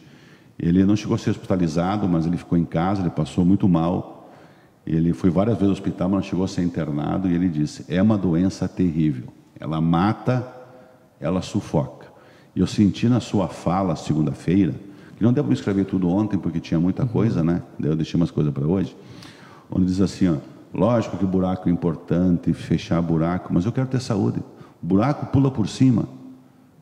Ele não chegou a ser hospitalizado, mas ele ficou em casa, ele passou muito mal. Ele foi várias vezes ao hospital, mas não chegou a ser internado, e ele disse, é uma doença terrível. Ela mata ela sufoca. E eu senti na sua fala, segunda-feira, que não deu para escrever tudo ontem, porque tinha muita coisa, né? Daí eu deixei umas coisas para hoje, onde diz assim, ó, lógico que buraco é importante, fechar buraco, mas eu quero ter saúde. O buraco pula por cima,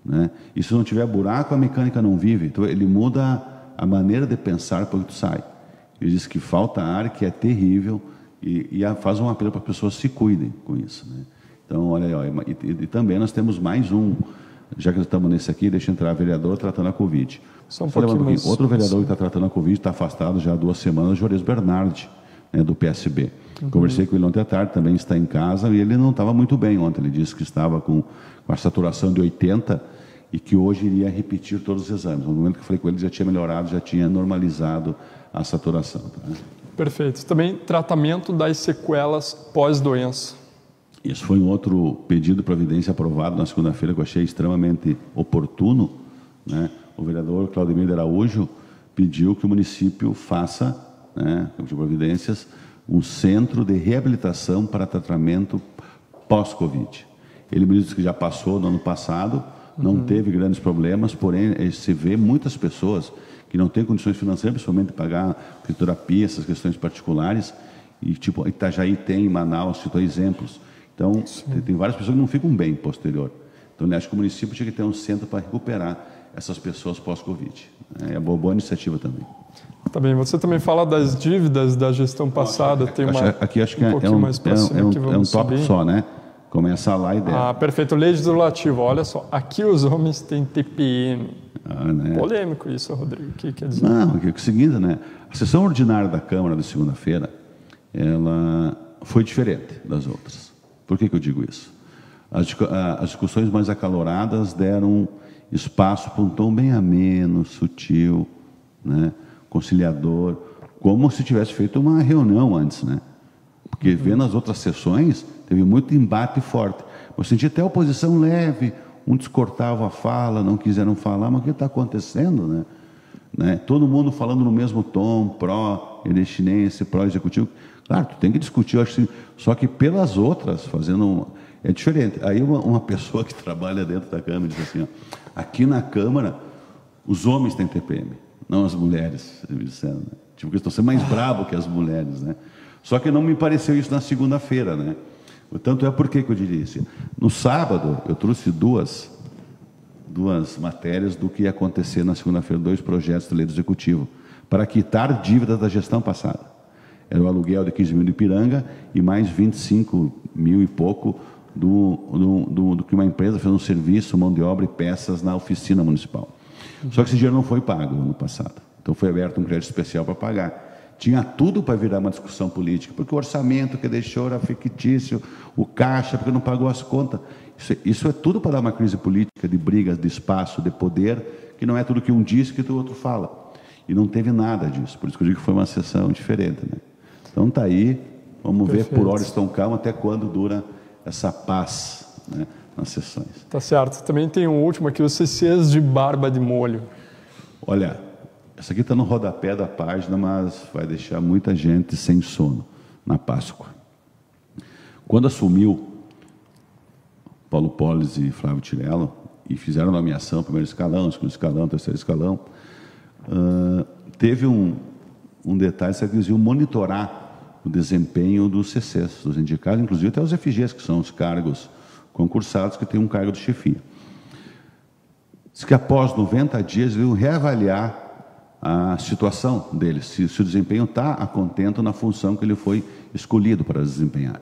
né? E se não tiver buraco, a mecânica não vive. Então ele muda a maneira de pensar porque tu sai. Ele diz que falta ar, que é terrível, e faz um apelo para as pessoas se cuidem com isso, né? Então, olha aí, ó, e também nós temos mais um, já que estamos nesse aqui, deixa entrar vereador tratando a Covid.
Só um pouquinho mais.
Outro vereador que está tratando a Covid está afastado já há 2 semanas, Juarez Bernardi, né, do PSB. Conversei com ele ontem à tarde, também está em casa, e ele não estava muito bem ontem. Ele disse que estava com a saturação de 80 e que hoje iria repetir todos os exames. No momento que eu falei com ele, já tinha melhorado, já tinha normalizado a saturação. Tá?
Perfeito. Também tratamento das sequelas pós-doença.
Isso foi um outro pedido de providência aprovado na segunda-feira que eu achei extremamente oportuno, né? O vereador Claudemir de Araújo pediu que o município faça, né, de providências, um centro de reabilitação para tratamento pós-Covid. Ele me disse que já passou no ano passado, não teve grandes problemas, porém se vê muitas pessoas que não têm condições financeiras, principalmente de pagar fisioterapia, essas questões particulares, e tipo Itajaí tem, Manaus, citou exemplos. Então, tem várias pessoas que não ficam bem posterior. Então, eu acho que o município tinha que ter um centro para recuperar essas pessoas pós-Covid. É uma boa iniciativa também.
Tá bem, você também fala das dívidas da gestão passada. Tem uma,
aqui acho que é um tópico só, né? Começa lá e der.
Ah, perfeito. Legislativo, olha só. Aqui os homens têm TPM.
Né?
Polêmico isso, Rodrigo. O que quer dizer?
Não, é o seguinte, né? A sessão ordinária da Câmara de segunda-feira, ela foi diferente das outras. Por que eu digo isso? As discussões mais acaloradas deram espaço para um tom bem ameno, sutil, né? Conciliador, como se tivesse feito uma reunião antes, né? Porque vendo as outras sessões, teve muito embate forte. Eu senti até a oposição leve, um descortava a fala, não quiseram falar, mas o que está acontecendo, né? Todo mundo falando no mesmo tom, pró-erechinense, pró-executivo. Claro, tu tem que discutir, eu acho que, só que pelas outras, fazendo... É diferente. Aí uma pessoa que trabalha dentro da Câmara diz assim, ó, aqui na Câmara, os homens têm TPM, não as mulheres, me disseram, né? Tipo, que estão sendo mais bravos que as mulheres, né? Só que não me pareceu isso na segunda-feira, né? Tanto é porque que eu diria assim, no sábado eu trouxe duas matérias do que ia acontecer na segunda-feira, 2 projetos de lei do Executivo, para quitar dívidas da gestão passada. Era o aluguel de 15 mil de Ipiranga e mais 25 mil e pouco do que uma empresa fez um serviço, mão de obra e peças na oficina municipal. Só que esse dinheiro não foi pago no ano passado. Então foi aberto um crédito especial para pagar. Tinha tudo para virar uma discussão política, porque o orçamento que deixou era fictício, o caixa, porque não pagou as contas. Isso é tudo para dar uma crise política, de brigas, de espaço, de poder, que não é tudo que um diz que o outro fala. E não teve nada disso. Por isso que eu digo que foi uma sessão diferente, né? Então está aí, vamos ver por horas tão calmo até quando dura essa paz, né, nas sessões.
Tá certo. Também tem um último aqui, os CCs de barba de molho.
Olha, essa aqui está no rodapé da página, mas vai deixar muita gente sem sono na Páscoa. Quando assumiu Paulo Polles e Flávio Tirello, e fizeram a nomeação, primeiro escalão, segundo escalão, terceiro escalão, teve um detalhe, que eles iam monitorar o desempenho dos CCs, dos indicados, inclusive até os FGs, que são os cargos concursados, que têm um cargo de chefia. Diz que após 90 dias, eles iam reavaliar a situação deles, se o desempenho está a contento na função que ele foi escolhido para desempenhar.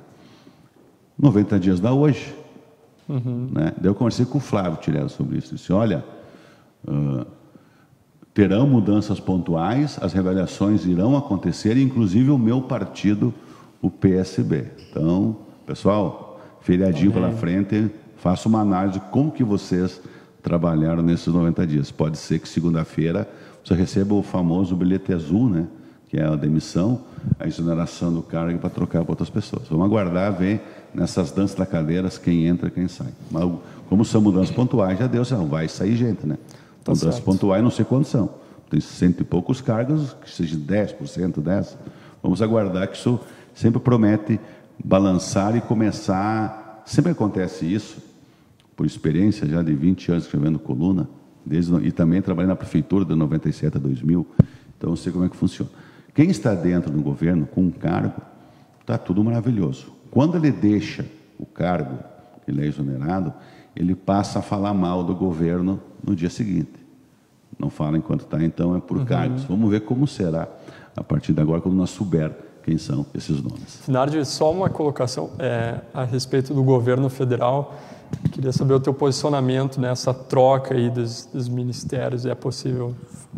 90 dias da hoje. Né? Daí eu conversei com o Flávio Tirello sobre isso. Disse, olha, terão mudanças pontuais, as reavaliações irão acontecer, inclusive o meu partido, o PSB. Então, pessoal, feriadinho pela frente, faça uma análise de como que vocês trabalharam nesses 90 dias. Pode ser que segunda-feira você receba o famoso bilhete azul, né? Que é a demissão, a exoneração do cargo para trocar para outras pessoas. Vamos aguardar, ver nessas danças da cadeiras quem entra e quem sai. Mas como são mudanças pontuais, já deu, não vai sair gente, né? Tá mudanças pontuais, não sei quantos são. Tem 100 e poucos cargos, que seja 10%, 10%. Vamos aguardar, que isso sempre promete balançar e começar. Sempre acontece isso, por experiência já de 20 anos escrevendo coluna, e também trabalhei na prefeitura de 97 a 2000, então eu sei como é que funciona. Quem está dentro do governo com um cargo, está tudo maravilhoso. Quando ele deixa o cargo, ele é exonerado, ele passa a falar mal do governo no dia seguinte. Não fala enquanto está, então é por cargos. Vamos ver como será a partir de agora, quando nós souber quem são esses nomes.
Finardi, só uma colocação a respeito do governo federal. Queria saber o teu posicionamento nessa troca aí dos ministérios.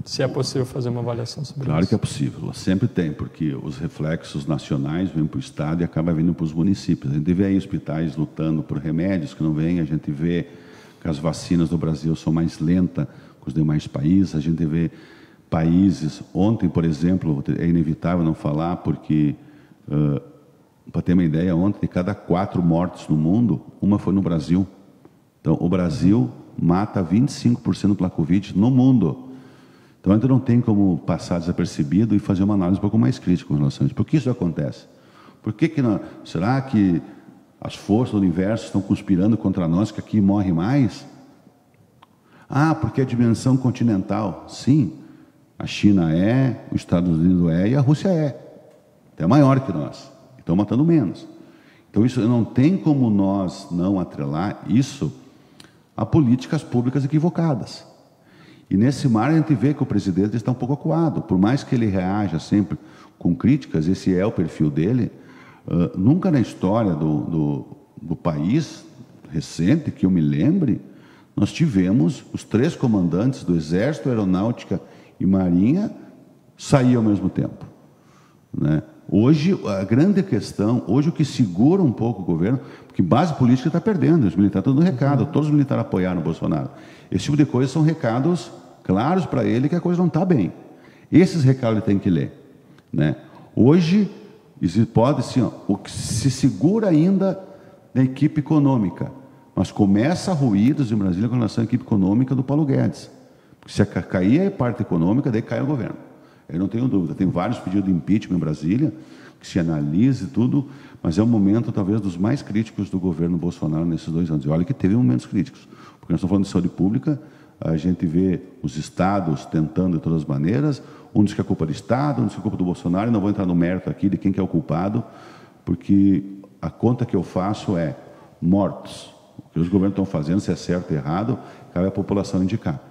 Se é possível fazer uma avaliação sobre isso?
Claro que é possível, sempre tem, porque os reflexos nacionais vêm para o Estado e acabam vindo para os municípios. A gente vê aí hospitais lutando por remédios que não vêm, a gente vê que as vacinas do Brasil são mais lentas que os demais países, a gente vê países... Ontem, por exemplo, é inevitável não falar, porque... para ter uma ideia, ontem, de cada 4 mortes no mundo, uma foi no Brasil. Então, o Brasil mata 25% pela Covid no mundo. Então, a gente não tem como passar desapercebido e fazer uma análise um pouco mais crítica com relação a isso. Por que isso acontece? Será que as forças do universo estão conspirando contra nós, que aqui morre mais? Porque é dimensão continental. Sim, a China os Estados Unidos e a Rússia é maior que nós. Estão matando menos. Então, isso não tem como nós não atrelar isso a políticas públicas equivocadas. E nesse mar a gente vê que o presidente está um pouco acuado. Por mais que ele reaja sempre com críticas, esse é o perfil dele, nunca na história do país recente, que eu me lembre, nós tivemos os 3 comandantes do Exército, Aeronáutica e Marinha sair ao mesmo tempo, né? Hoje, a grande questão, hoje o que segura um pouco o governo, porque base política está perdendo, os militares estão dando recado, todos os militares apoiaram o Bolsonaro. Esse tipo de coisa são recados claros para ele que a coisa não está bem. Esses recados ele tem que ler, né? Hoje, pode sim, o que se segura ainda na equipe econômica, mas começa ruídos em Brasília com relação à equipe econômica do Paulo Guedes. Porque se cair a parte econômica, daí cai o governo. Eu não tenho dúvida. Tem vários pedidos de impeachment em Brasília, que se analise tudo, mas é um momento, talvez, dos mais críticos do governo Bolsonaro nesses 2 anos. E olha que teve momentos críticos, porque nós estamos falando de saúde pública, a gente vê os estados tentando de todas as maneiras, um diz que é culpa do Estado, um diz que é culpa do Bolsonaro, e não vou entrar no mérito aqui de quem que é o culpado, porque a conta que eu faço é mortos. O que os governos estão fazendo, se é certo ou errado, cabe à população indicar.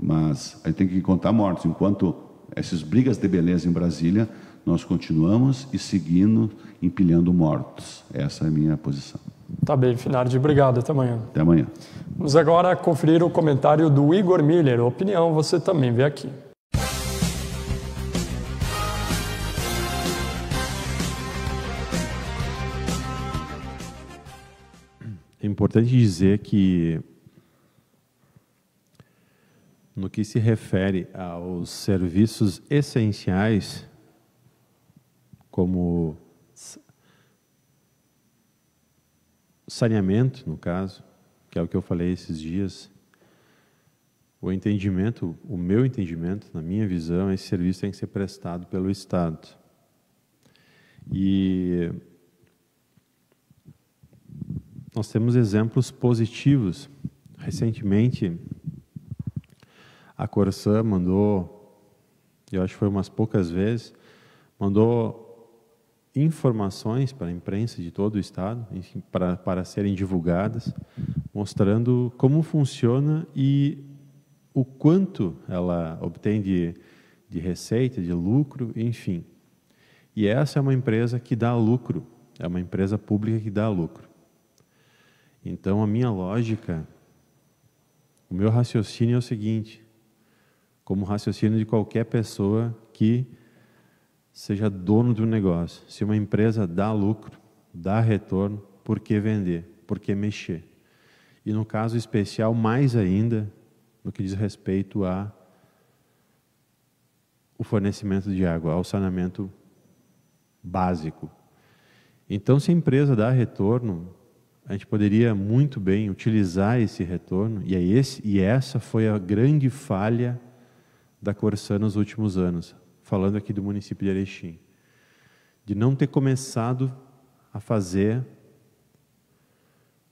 Mas a gente tem que contar mortos. Enquanto essas brigas de beleza em Brasília, nós continuamos e seguindo, empilhando mortos. Essa é a minha posição.
Tá bem, Finardi. Obrigado. Até amanhã.
Até amanhã.
Vamos agora conferir o comentário do Igor Miller. Opinião, você também vê aqui.
É importante dizer que, no que se refere aos serviços essenciais, como saneamento, no caso, que é o que eu falei esses dias, o meu entendimento, na minha visão, esse serviço tem que ser prestado pelo Estado. E nós temos exemplos positivos. Recentemente, a Corsã mandou, eu acho que foi umas poucas vezes, mandou informações para a imprensa de todo o Estado, enfim, para serem divulgadas, mostrando como funciona e o quanto ela obtém de receita, de lucro, enfim. E essa é uma empresa que dá lucro, é uma empresa pública que dá lucro. Então, a minha lógica, o meu raciocínio é o seguinte, como o raciocínio de qualquer pessoa que seja dono de um negócio. Se uma empresa dá lucro, dá retorno, por que vender? Por que mexer? E no caso especial, mais ainda, no que diz respeito ao fornecimento de água, ao saneamento básico. Então, se a empresa dá retorno, a gente poderia muito bem utilizar esse retorno, e essa foi a grande falha da Corsã nos últimos anos, falando aqui do município de Erechim, de não ter começado a fazer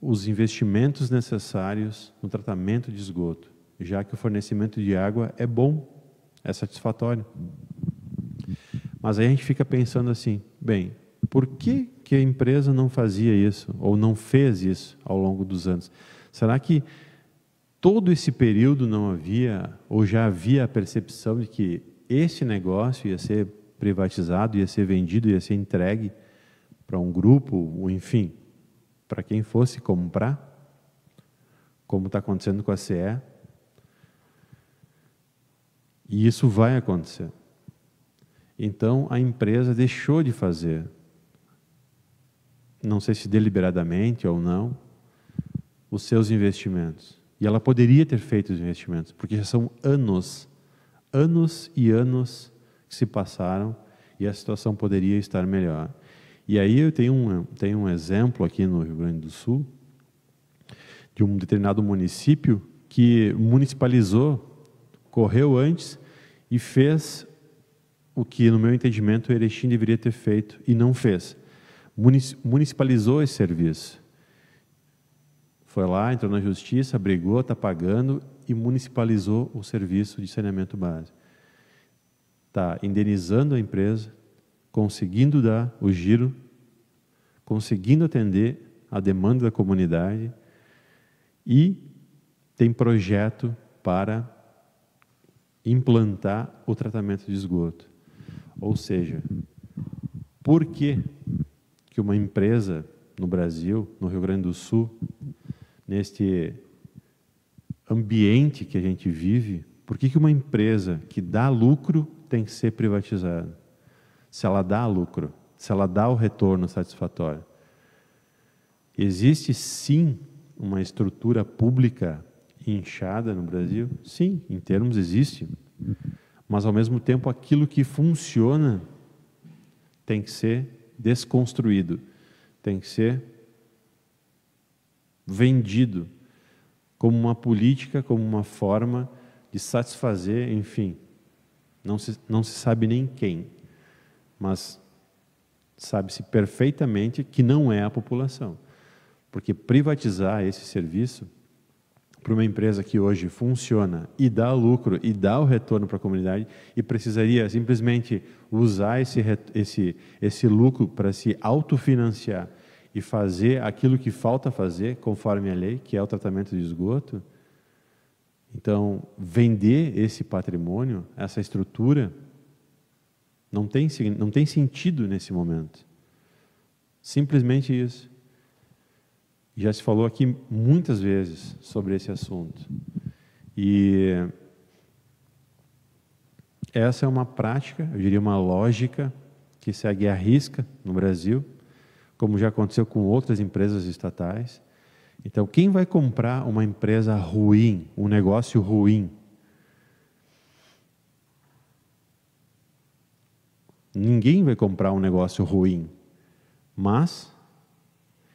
os investimentos necessários no tratamento de esgoto, já que o fornecimento de água é bom, é satisfatório. Mas aí a gente fica pensando assim, bem, por que a empresa não fazia isso, ou não fez isso ao longo dos anos? Será que todo esse período não havia, ou já havia a percepção de que esse negócio ia ser privatizado, ia ser vendido, ia ser entregue para um grupo, ou enfim, para quem fosse comprar, como está acontecendo com a CE? E isso vai acontecer. Então, a empresa deixou de fazer, não sei se deliberadamente ou não, os seus investimentos. E ela poderia ter feito os investimentos, porque já são anos e anos que se passaram e a situação poderia estar melhor. E aí eu tenho um exemplo aqui no Rio Grande do Sul, de um determinado município que municipalizou, correu antes e fez o que, no meu entendimento, Erechim deveria ter feito e não fez. Municipalizou esse serviço. Foi lá, entrou na justiça, brigou, está pagando e municipalizou o serviço de saneamento básico. Está indenizando a empresa, conseguindo dar o giro, conseguindo atender a demanda da comunidade e tem projeto para implantar o tratamento de esgoto. Ou seja, por que uma empresa no Brasil, no Rio Grande do Sul, neste ambiente que a gente vive, por que uma empresa que dá lucro tem que ser privatizada? Se ela dá lucro, se ela dá o retorno satisfatório. Existe sim uma estrutura pública inchada no Brasil? Sim, em termos existe. Mas ao mesmo tempo aquilo que funciona tem que ser desconstruído, tem que ser vendido como uma política, como uma forma de satisfazer, enfim, não se sabe nem quem, mas sabe-se perfeitamente que não é a população. Porque privatizar esse serviço para uma empresa que hoje funciona e dá lucro e dá o retorno para a comunidade e precisaria simplesmente usar esse lucro para se autofinanciar e fazer aquilo que falta fazer conforme a lei, que é o tratamento de esgoto. Então, vender esse patrimônio, essa estrutura, não tem sentido nesse momento. Simplesmente isso. Já se falou aqui muitas vezes sobre esse assunto. E essa é uma prática, eu diria uma lógica, que segue à risca no Brasil, como já aconteceu com outras empresas estatais. Então, quem vai comprar uma empresa ruim, um negócio ruim? Ninguém vai comprar um negócio ruim. Mas,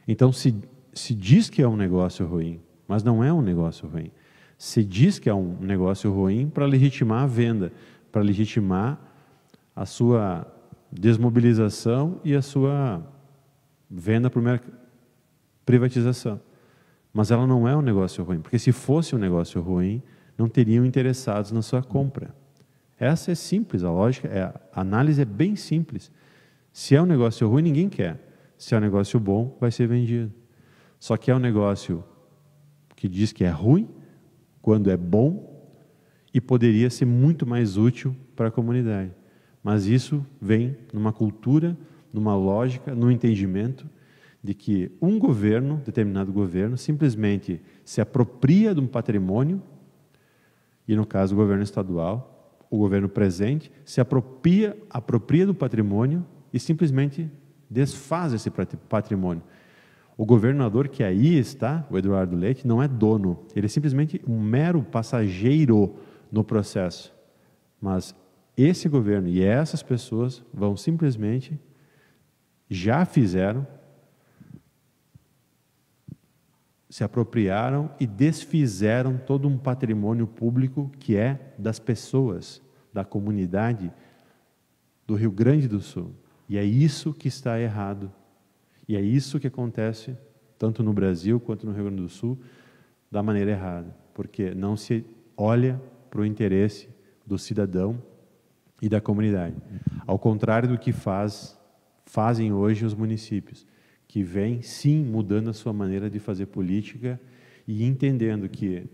então se diz que é um negócio ruim, mas não é um negócio ruim. Se diz que é um negócio ruim para legitimar a venda, para legitimar a sua desmobilização e a sua venda para privatização. Mas ela não é um negócio ruim, porque se fosse um negócio ruim, não teriam interessados na sua compra. Essa é simples, a lógica, a análise é bem simples. Se é um negócio ruim, ninguém quer. Se é um negócio bom, vai ser vendido. Só que é um negócio que diz que é ruim, quando é bom, e poderia ser muito mais útil para a comunidade. Mas isso vem numa cultura, numa lógica, num entendimento de que um governo, determinado governo, simplesmente se apropria de um patrimônio, e no caso o governo estadual, o governo presente, se apropria do patrimônio e simplesmente desfaz esse patrimônio. O governador que aí está, o Eduardo Leite, não é dono, ele é simplesmente um mero passageiro no processo. Mas esse governo e essas pessoas vão simplesmente, já fizeram, se apropriaram e desfizeram todo um patrimônio público que é das pessoas, da comunidade do Rio Grande do Sul. E é isso que está errado. E é isso que acontece tanto no Brasil quanto no Rio Grande do Sul, da maneira errada, porque não se olha para o interesse do cidadão e da comunidade. Ao contrário do que fazem hoje os municípios, que vêm, sim, mudando a sua maneira de fazer política e entendendo que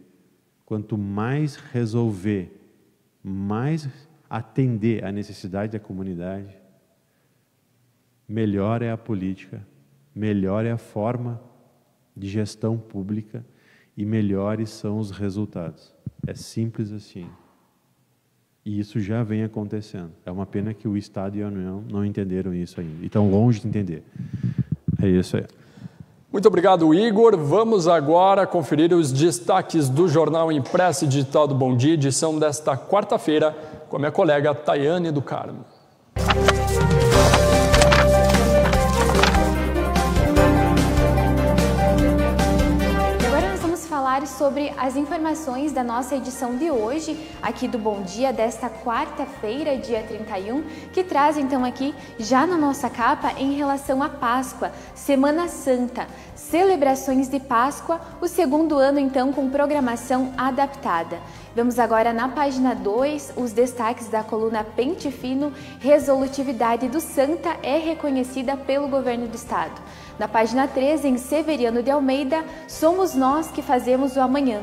quanto mais resolver, mais atender à necessidade da comunidade, melhor é a política, melhor é a forma de gestão pública e melhores são os resultados. É simples assim. E isso já vem acontecendo. É uma pena que o Estado e a União não entenderam isso ainda. E estão longe de entender. É isso aí.
Muito obrigado, Igor. Vamos agora conferir os destaques do Jornal Impresso e Digital do Bom Dia, edição desta quarta-feira, com a minha colega Tayane do Carmo.
Sobre as informações da nossa edição de hoje, aqui do Bom Dia, desta quarta-feira, dia 31, que traz então aqui, já na nossa capa, em relação à Páscoa, Semana Santa, celebrações de Páscoa, o segundo ano então com programação adaptada. Vamos agora na página 2, os destaques da coluna Pente Fino, resolutividade do Santa é reconhecida pelo governo do estado. Na página 3, em Severiano de Almeida, somos nós que fazemos o amanhã.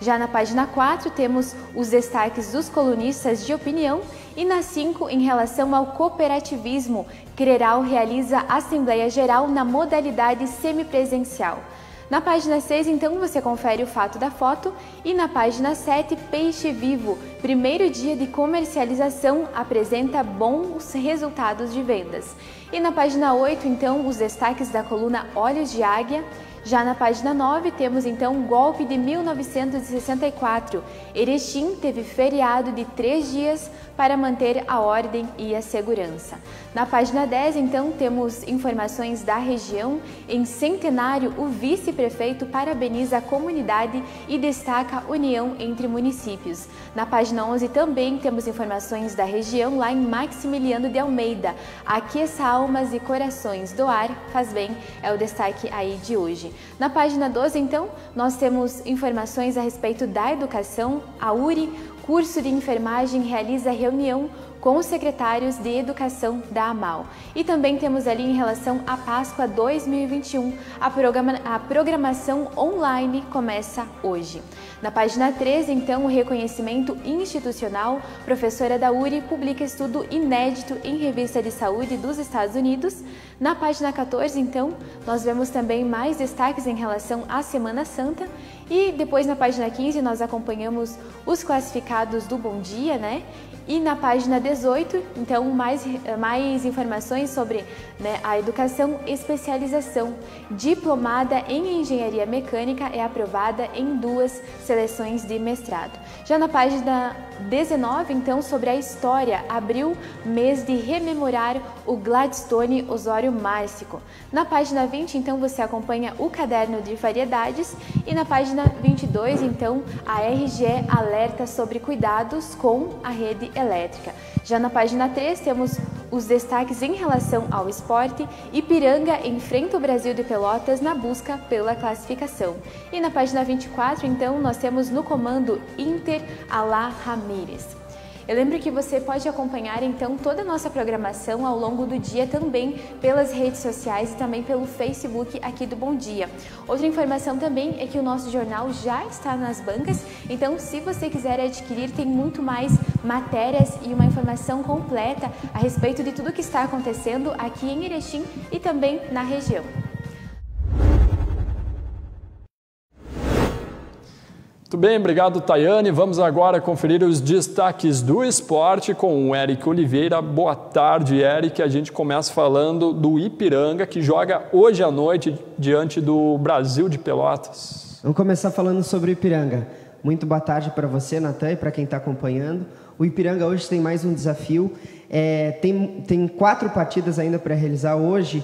Já na página 4, temos os destaques dos colunistas de opinião e na 5, em relação ao cooperativismo, Creral realiza Assembleia Geral na modalidade semipresencial. Na página 6, então, você confere o fato da foto e na página 7, Peixe Vivo, primeiro dia de comercialização, apresenta bons resultados de vendas. E na página 8, então, os destaques da coluna Olhos de Águia. Já na página 9, temos então o golpe de 1964. Erechim teve feriado de 3 dias para manter a ordem e a segurança. Na página 10, então, temos informações da região. Em Centenário, o vice-prefeito parabeniza a comunidade e destaca a união entre municípios. Na página 11, também temos informações da região, lá em Maximiliano de Almeida. Aqueça almas e corações, doar faz bem, é o destaque aí de hoje. Na página 12, então, nós temos informações a respeito da educação. A URI, curso de enfermagem, realiza reunião com os secretários de Educação da AMAL. E também temos ali em relação à Páscoa 2021, a programação online começa hoje. Na página 13, então, o reconhecimento institucional, professora da URI publica estudo inédito em revista de saúde dos Estados Unidos. Na página 14, então, nós vemos também mais destaques em relação à Semana Santa. E depois na página 15 nós acompanhamos os classificados do Bom Dia, né? E na página 18, então, mais informações sobre, né, a educação especialização. Diplomada em Engenharia Mecânica é aprovada em 2 seleções de mestrado. Já na página 19, então, sobre a história, abril, mês de rememorar o Gladstone Osório Márcico. Na página 20, então, você acompanha o caderno de variedades e na página 22, então, a RGE alerta sobre cuidados com a rede elétrica. Já na página 3 temos os destaques em relação ao esporte. Ipiranga enfrenta o Brasil de Pelotas na busca pela classificação. E na página 24, então, nós temos no comando Inter Alá Ramírez. Eu lembro que você pode acompanhar então toda a nossa programação ao longo do dia também pelas redes sociais e também pelo Facebook aqui do Bom Dia. Outra informação também é que o nosso jornal já está nas bancas, então se você quiser adquirir, tem muito mais matérias e uma informação completa a respeito de tudo que está acontecendo aqui em Erechim e também na região.
Muito bem, obrigado, Tayane. Vamos agora conferir os destaques do esporte com o Eric Oliveira. Boa tarde, Eric. A gente começa falando do Ipiranga, que joga hoje à noite diante do Brasil de Pelotas.
Vamos começar falando sobre o Ipiranga. Muito boa tarde para você, Natan, e para quem está acompanhando. O Ipiranga hoje tem mais um desafio. Tem 4 partidas ainda para realizar hoje.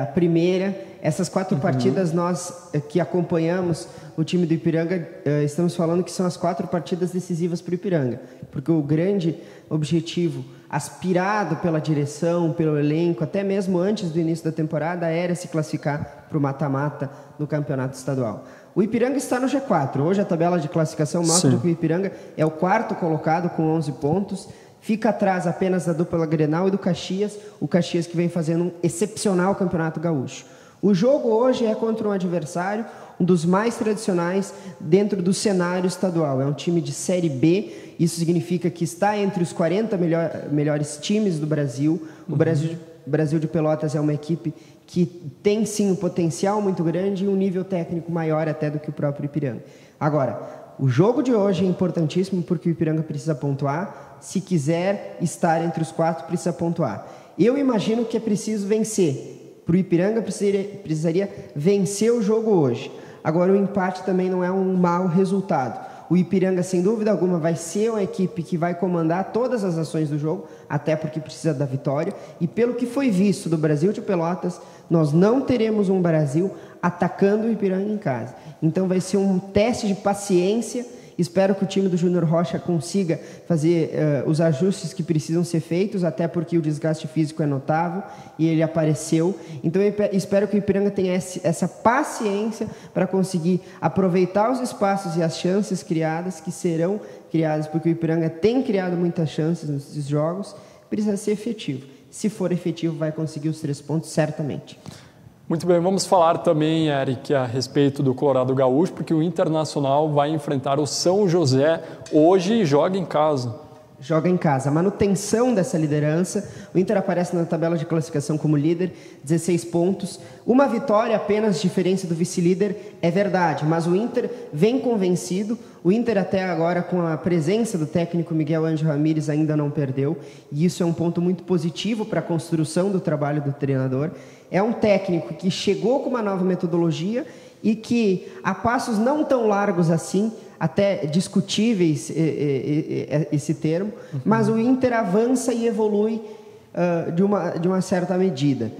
A primeira Essas 4 partidas, nós que acompanhamos o time do Ipiranga, estamos falando que são as 4 partidas decisivas para o Ipiranga, porque o grande objetivo, aspirado pela direção, pelo elenco, até mesmo antes do início da temporada, era se classificar para o mata-mata no campeonato estadual. O Ipiranga está no G4. Hoje a tabela de classificação mostra que o Ipiranga é o 4º colocado com 11 pontos. Fica atrás apenas da dupla Grenal e do Caxias. O Caxias que vem fazendo um excepcional campeonato gaúcho. O jogo hoje é contra um adversário, um dos mais tradicionais dentro do cenário estadual. É um time de Série B. Isso significa que está entre os 40 melhores times do Brasil. O Brasil de Pelotas é uma equipe que tem sim um potencial muito grande e um nível técnico maior até do que o próprio Ipiranga. Agora, o jogo de hoje é importantíssimo porque o Ipiranga precisa pontuar. Se quiser estar entre os 4, precisa pontuar. Eu imagino que é preciso vencer. Para o Ipiranga precisaria vencer o jogo hoje. Agora, o empate também não é um mau resultado. O Ipiranga, sem dúvida alguma, vai ser uma equipe que vai comandar todas as ações do jogo, até porque precisa da vitória. E pelo que foi visto do Brasil de Pelotas, nós não teremos um Brasil atacando o Ipiranga em casa. Então vai ser um teste de paciência. Espero que o time do Júnior Rocha consiga fazer os ajustes que precisam ser feitos, até porque o desgaste físico é notável e ele apareceu. Então eu espero que o Ipiranga tenha essa paciência para conseguir aproveitar os espaços e as chances criadas, que serão criadas, porque o Ipiranga tem criado muitas chances nesses jogos, precisa ser efetivo. Se for efetivo, vai conseguir os 3 pontos, certamente.
Muito bem, vamos falar também, Eric, a respeito do Colorado Gaúcho, porque o Internacional vai enfrentar o São José hoje e joga em casa.
Joga em casa. A manutenção dessa liderança, o Inter aparece na tabela de classificação como líder, 16 pontos. Uma vitória apenas, diferença do vice-líder, é verdade, mas o Inter vem convencido. O Inter até agora, com a presença do técnico Miguel Ângelo Ramírez, ainda não perdeu. E isso é um ponto muito positivo para a construção do trabalho do treinador. É um técnico que chegou com uma nova metodologia e que, a passos não tão largos assim, até discutíveis esse termo, mas o Inter avança e evolui de uma certa medida.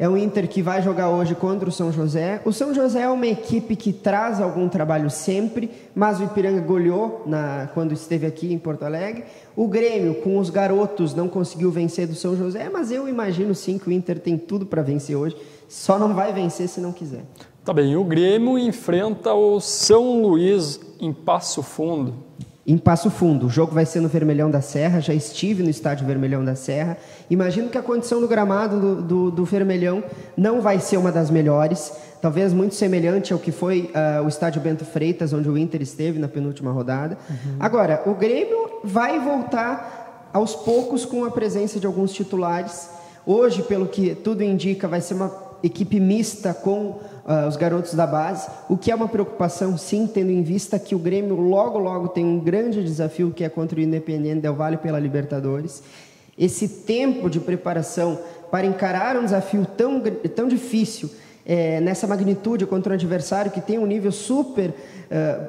É o Inter que vai jogar hoje contra o São José. O São José é uma equipe que traz algum trabalho sempre, mas o Ipiranga goleou quando esteve aqui em Porto Alegre. O Grêmio, com os garotos, não conseguiu vencer do São José, mas eu imagino sim que o Inter tem tudo para vencer hoje, só não vai vencer se não quiser.
Tá bem, o Grêmio enfrenta o São Luís em Passo Fundo.
Em Passo Fundo, o jogo vai ser no Vermelhão da Serra, já estive no estádio Vermelhão da Serra. Imagino que a condição do gramado do Vermelhão não vai ser uma das melhores, talvez muito semelhante ao que foi o estádio Bento Freitas, onde o Inter esteve na penúltima rodada. Agora, o Grêmio vai voltar aos poucos com a presença de alguns titulares. Hoje, pelo que tudo indica, vai ser uma equipe mista com os garotos da base, o que é uma preocupação, sim, tendo em vista que o Grêmio logo tem um grande desafio, que é contra o Independiente Del Valle pela Libertadores. Esse tempo de preparação para encarar um desafio tão difícil, nessa magnitude, contra um adversário que tem um nível super,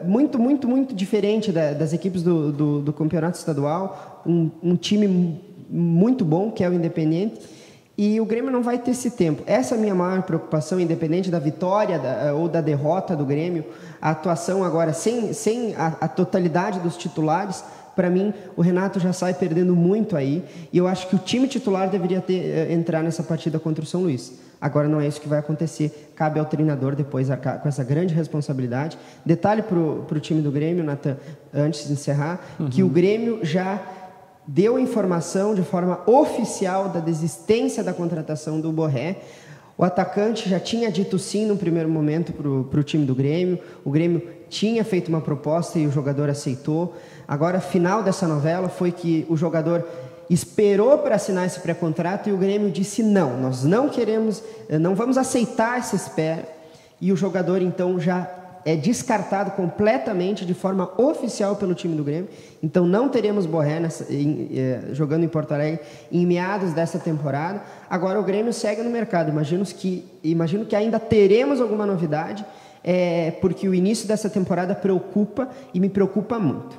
muito diferente das equipes do campeonato estadual, um time muito bom, que é o Independiente. E o Grêmio não vai ter esse tempo. Essa é a minha maior preocupação, independente da vitória ou da derrota do Grêmio. A atuação agora, sem a totalidade dos titulares, para mim, o Renato já sai perdendo muito aí. E eu acho que o time titular deveria entrar nessa partida contra o São Luís. Agora não é isso que vai acontecer. Cabe ao treinador depois com essa grande responsabilidade. Detalhe para o time do Grêmio, Nathan, antes de encerrar, que o Grêmio já deu a informação de forma oficial da desistência da contratação do Borré. O atacante já tinha dito sim no primeiro momento para o time do Grêmio. O Grêmio tinha feito uma proposta e o jogador aceitou. Agora, final dessa novela foi que o jogador esperou para assinar esse pré-contrato e o Grêmio disse não, nós não queremos, não vamos aceitar essa espera. E o jogador então já é descartado completamente de forma oficial pelo time do Grêmio. Então não teremos Borré jogando em Porto Alegre em meados dessa temporada. Agora o Grêmio segue no mercado. Imagino que ainda teremos alguma novidade, porque o início dessa temporada preocupa e me preocupa muito.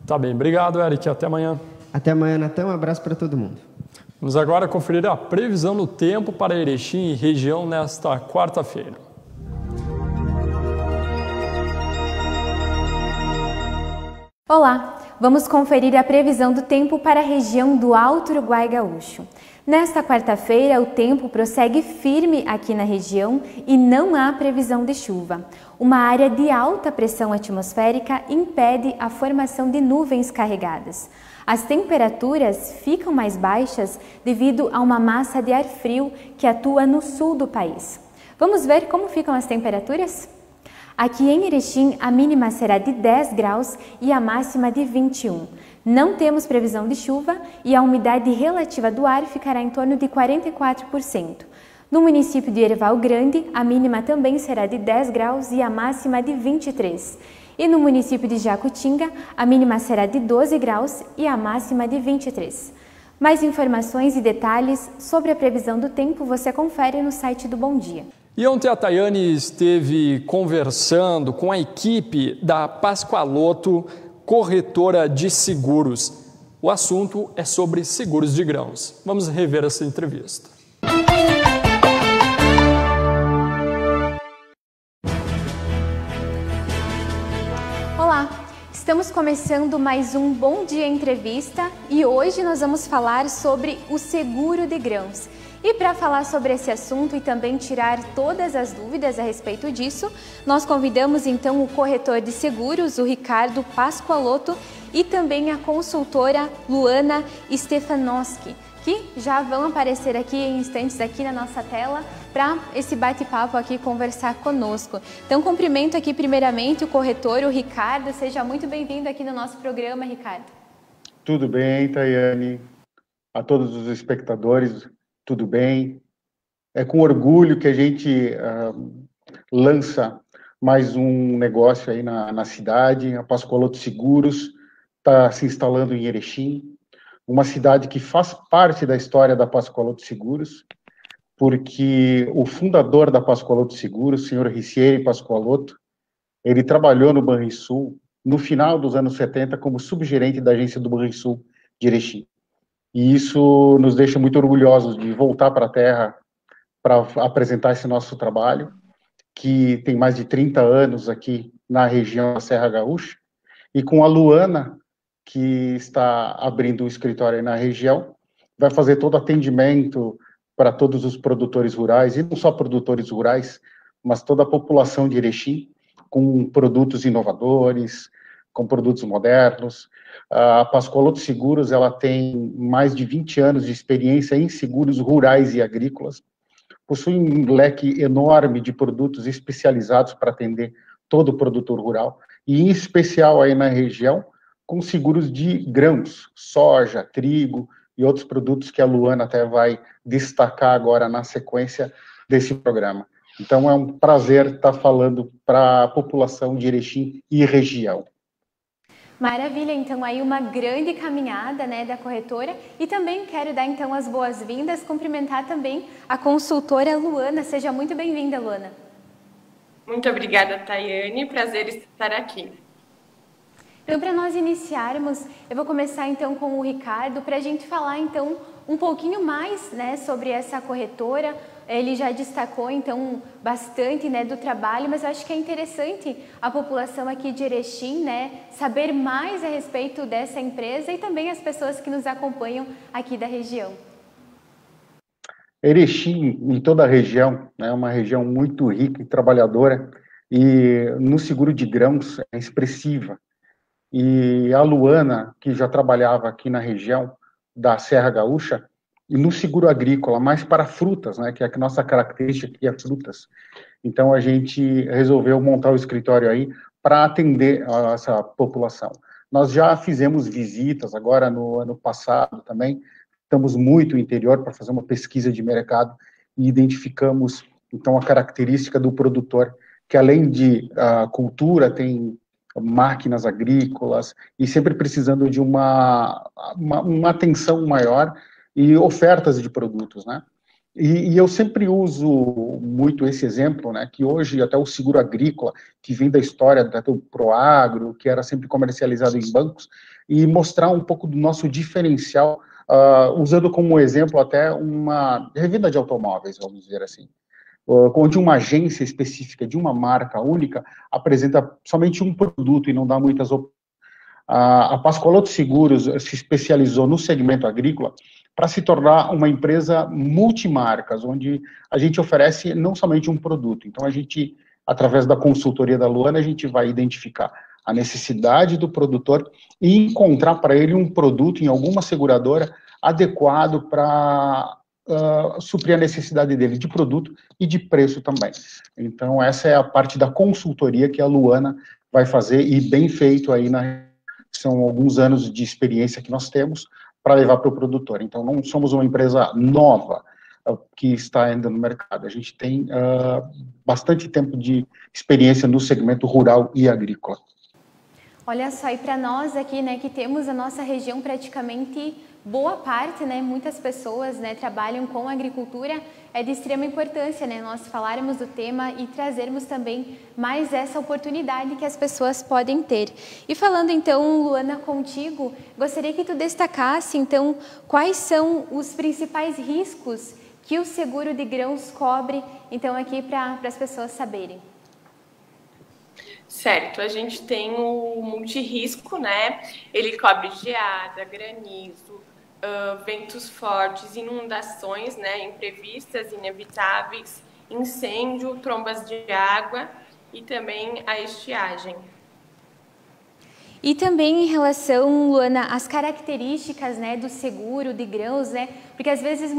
Tá bem, obrigado, Eric. Até amanhã.
Até amanhã, Natão. Um abraço para todo mundo.
Vamos agora conferir a previsão do tempo para Erechim e região nesta quarta-feira.
Olá, vamos conferir a previsão do tempo para a região do Alto Uruguai Gaúcho. Nesta quarta-feira, o tempo prossegue firme aqui na região e não há previsão de chuva. Uma área de alta pressão atmosférica impede a formação de nuvens carregadas. As temperaturas ficam mais baixas devido a uma massa de ar frio que atua no sul do país. Vamos ver como ficam as temperaturas? Aqui em Erechim, a mínima será de 10 graus e a máxima de 21. Não temos previsão de chuva e a umidade relativa do ar ficará em torno de 44%. No município de Erval Grande, a mínima também será de 10 graus e a máxima de 23. E no município de Jacutinga, a mínima será de 12 graus e a máxima de 23. Mais informações e detalhes sobre a previsão do tempo você confere no site do Bom Dia.
E ontem a Tayane esteve conversando com a equipe da Pascoaloto, corretora de seguros. O assunto é sobre seguros de grãos. Vamos rever essa entrevista.
Olá, estamos começando mais um Bom Dia Entrevista e hoje nós vamos falar sobre o seguro de grãos. E para falar sobre esse assunto e também tirar todas as dúvidas a respeito disso, nós convidamos então o corretor de seguros, o Ricardo Pascoaloto, e também a consultora Luana Stefanowski, que já vão aparecer aqui em instantes aqui na nossa tela para esse bate-papo aqui conversar conosco. Então cumprimento aqui primeiramente o corretor, o Ricardo. Seja muito bem-vindo aqui no nosso programa, Ricardo.
Tudo bem, Tayane? A todos os espectadores, tudo bem? É com orgulho que a gente lança mais um negócio aí na cidade. A Pascoaloto Seguros está se instalando em Erechim, uma cidade que faz parte da história da Pascoaloto Seguros, porque o fundador da Pascoaloto Seguros, o senhor Ricieri Pascoaloto, ele trabalhou no Banrisul no final dos anos 70 como subgerente da agência do Banrisul de Erechim. E isso nos deixa muito orgulhosos de voltar para a terra para apresentar esse nosso trabalho, que tem mais de 30 anos aqui na região da Serra Gaúcha, e com a Luana, que está abrindo o escritório aí na região, vai fazer todo o atendimento para todos os produtores rurais, e não só produtores rurais, mas toda a população de Erechim, com produtos inovadores, com produtos modernos. A Pascoaloto Seguros, ela tem mais de 20 anos de experiência em seguros rurais e agrícolas, possui um leque enorme de produtos especializados para atender todo o produtor rural, e em especial aí na região, com seguros de grãos, soja, trigo e outros produtos que a Luana até vai destacar agora na sequência desse programa. Então é um prazer estar falando para a população de Erechim e região.
Maravilha, então aí uma grande caminhada, né, da corretora, e também quero dar então as boas-vindas, cumprimentar também a consultora Luana. Seja muito bem-vinda, Luana.
Muito obrigada, Tayane, prazer estar aqui.
Então, para nós iniciarmos, eu vou começar então com o Ricardo, para a gente falar então um pouquinho mais, né, sobre essa corretora. Ele já destacou então bastante, né, do trabalho, mas eu acho que é interessante a população aqui de Erechim, né, saber mais a respeito dessa empresa e também as pessoas que nos acompanham aqui da região.
Erechim, em toda a região, é uma região muito rica e trabalhadora, e no seguro de grãos é expressiva. E a Luana, que já trabalhava aqui na região da Serra Gaúcha, e no seguro agrícola, mais para frutas, né, que é a nossa característica aqui é frutas. Então a gente resolveu montar o escritório aí para atender a essa população. Nós já fizemos visitas, agora no ano passado também, estamos muito no interior para fazer uma pesquisa de mercado e identificamos, então, a característica do produtor, que além de cultura, tem máquinas agrícolas e sempre precisando de uma atenção maior e ofertas de produtos, né? E eu sempre uso muito esse exemplo, né, que hoje até o seguro agrícola, que vem da história do Proagro, que era sempre comercializado em bancos, e mostrar um pouco do nosso diferencial usando como exemplo até uma revenda de automóveis, vamos dizer assim, onde uma agência específica de uma marca única apresenta somente um produto e não dá muitas opções. A Pascoaloto Seguros se especializou no segmento agrícola para se tornar uma empresa multimarcas, onde a gente oferece não somente um produto. Então, a gente, através da consultoria da Luana, a gente vai identificar a necessidade do produtor e encontrar para ele um produto em alguma seguradora adequado para suprir a necessidade dele de produto e de preço também. Então, essa é a parte da consultoria que a Luana vai fazer, e bem feito aí são alguns anos de experiência que nós temos para levar para o produtor. Então, não somos uma empresa nova que está ainda no mercado. A gente tem bastante tempo de experiência no segmento rural e agrícola.
Olha só, e para nós aqui, né, que temos a nossa região praticamente boa parte, né, muitas pessoas, né, trabalham com agricultura, é de extrema importância, né, nós falarmos do tema e trazermos também mais essa oportunidade que as pessoas podem ter. E falando então, Luana, contigo, gostaria que tu destacasse então quais são os principais riscos que o seguro de grãos cobre, então aqui para as pessoas saberem.
Certo, a gente tem o multirrisco, né? Ele cobre geada, granizo, ventos fortes, inundações, né? Imprevistas, inevitáveis, incêndio, trombas de água e também a estiagem.
E também em relação, Luana, às características, né, do seguro de grãos, né? Porque às vezes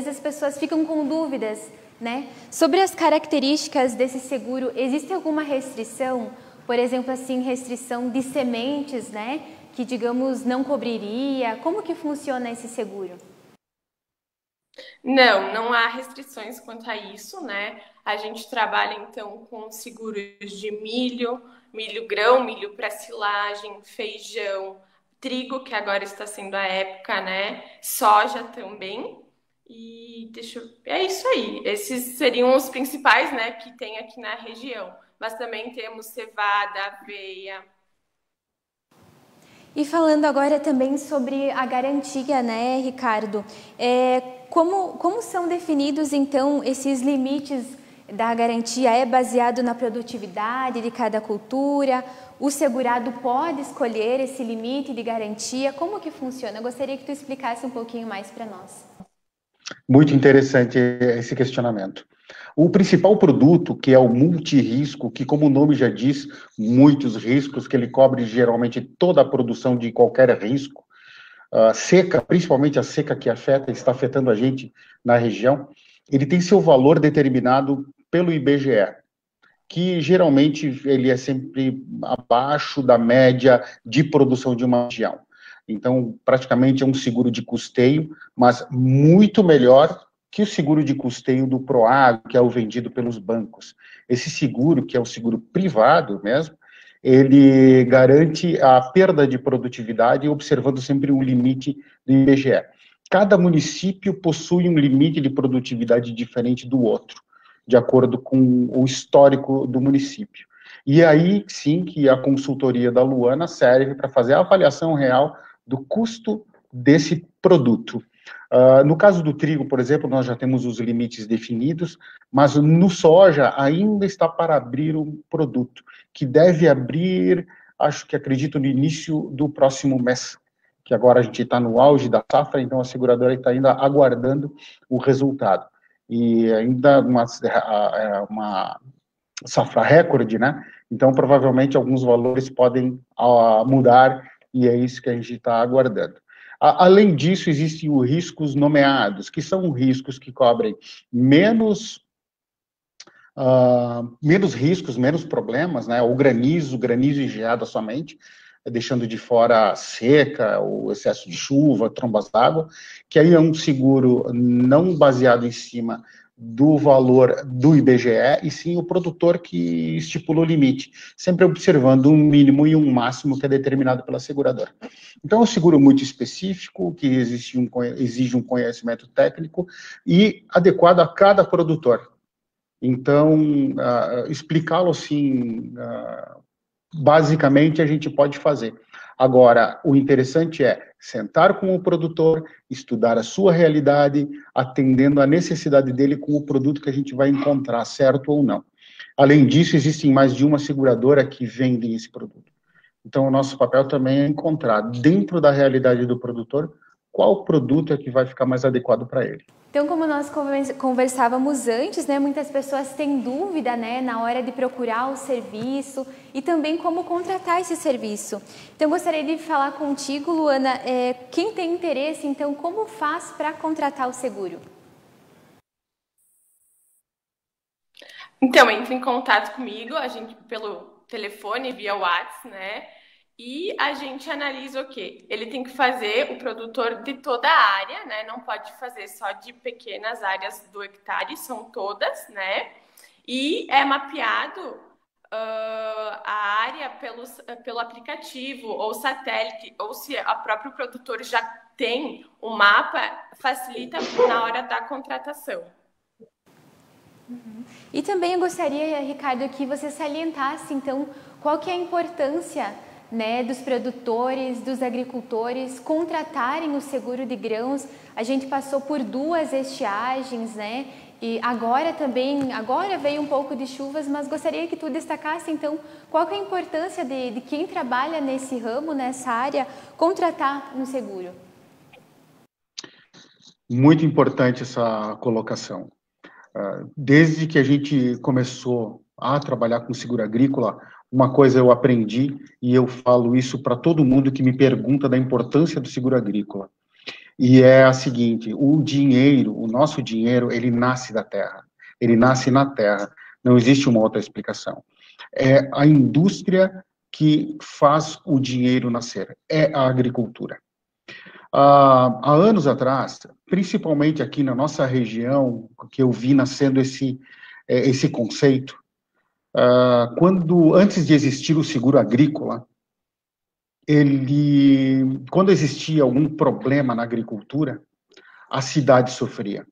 as pessoas ficam com dúvidas, né? Sobre as características desse seguro, existe alguma restrição? Por exemplo, assim, restrição de sementes, né? Que, digamos, não cobriria? Como que funciona esse seguro?
Não há restrições quanto a isso, né? A gente trabalha, então, com seguros de milho grão, milho para silagem, feijão, trigo, que agora está sendo a época, né? Soja também. E é isso aí. Esses seriam os principais, né, que tem aqui na região. Mas também temos cevada, aveia.
E falando agora também sobre a garantia, né, Ricardo? Como são definidos, então, esses limites da garantia? É baseado na produtividade de cada cultura? O segurado pode escolher esse limite de garantia? Como que funciona? Eu gostaria que tu explicasse um pouquinho mais para nós.
Muito interessante esse questionamento. O principal produto, que é o multirrisco, que, como o nome já diz, muitos riscos, que ele cobre geralmente toda a produção de qualquer risco, seca, principalmente a seca que está afetando a gente na região, ele tem seu valor determinado pelo IBGE, que geralmente ele é sempre abaixo da média de produção de uma região. Então, praticamente é um seguro de custeio, mas muito melhor que o seguro de custeio do Proagro, que é o vendido pelos bancos. Esse seguro, que é um seguro privado mesmo, ele garante a perda de produtividade, observando sempre um limite do IBGE. Cada município possui um limite de produtividade diferente do outro, de acordo com o histórico do município. E aí, sim, que a consultoria da Luana serve para fazer a avaliação real do custo desse produto. No caso do trigo, por exemplo, nós já temos os limites definidos, mas no soja ainda está para abrir um produto, que deve abrir, acredito, no início do próximo mês, que agora a gente está no auge da safra, então a seguradora está ainda aguardando o resultado. E ainda uma safra recorde, né? Então, provavelmente, alguns valores podem mudar, e é isso que a gente está aguardando. Além disso, existem os riscos nomeados, que são riscos que cobrem menos riscos, menos problemas, né? O granizo e geada somente, deixando de fora a seca, o excesso de chuva, trombas d'água, que aí é um seguro não baseado em cima do valor do IBGE, e sim o produtor que estipula o limite, sempre observando um mínimo e um máximo que é determinado pela seguradora. Então, é um seguro muito específico, que exige um conhecimento técnico e adequado a cada produtor. Então, explicá-lo assim, basicamente, a gente pode fazer. Agora, o interessante é sentar com o produtor, estudar a sua realidade, atendendo a necessidade dele com o produto que a gente vai encontrar, certo ou não. Além disso, existem mais de uma seguradora que vendem esse produto. Então, o nosso papel também é encontrar, dentro da realidade do produtor, qual produto é que vai ficar mais adequado para ele.
Então, como nós conversávamos antes, né, muitas pessoas têm dúvida, né, na hora de procurar o serviço e também como contratar esse serviço. Então, gostaria de falar contigo, Luana, quem tem interesse, então, como faz para contratar o seguro?
Então, entre em contato comigo, a gente pelo telefone, via WhatsApp, né? E a gente analisa o quê? Ele tem que fazer o produtor de toda a área, né? Não pode fazer só de pequenas áreas do hectare, são todas, né? E é mapeado a área pelo aplicativo ou satélite, ou se o próprio produtor já tem o mapa, facilita na hora da contratação.
E também eu gostaria, Ricardo, que você salientasse, então, qual que é a importância, né, dos produtores, dos agricultores contratarem o seguro de grãos. A gente passou por 2 estiagens, né? E agora veio um pouco de chuvas, mas gostaria que tu destacasse, então, qual que é a importância de quem trabalha nesse ramo, nessa área, contratar um seguro?
Muito importante essa colocação. Desde que a gente começou a trabalhar com seguro agrícola, uma coisa eu aprendi, e eu falo isso para todo mundo que me pergunta da importância do seguro agrícola. E é a seguinte: o dinheiro, o nosso dinheiro, ele nasce da terra. Ele nasce na terra. Não existe uma outra explicação. É a indústria que faz o dinheiro nascer. É a agricultura. Há anos atrás, principalmente aqui na nossa região, que eu vi nascendo esse conceito, antes de existir o seguro agrícola, quando existia algum problema na agricultura, a cidade sofria.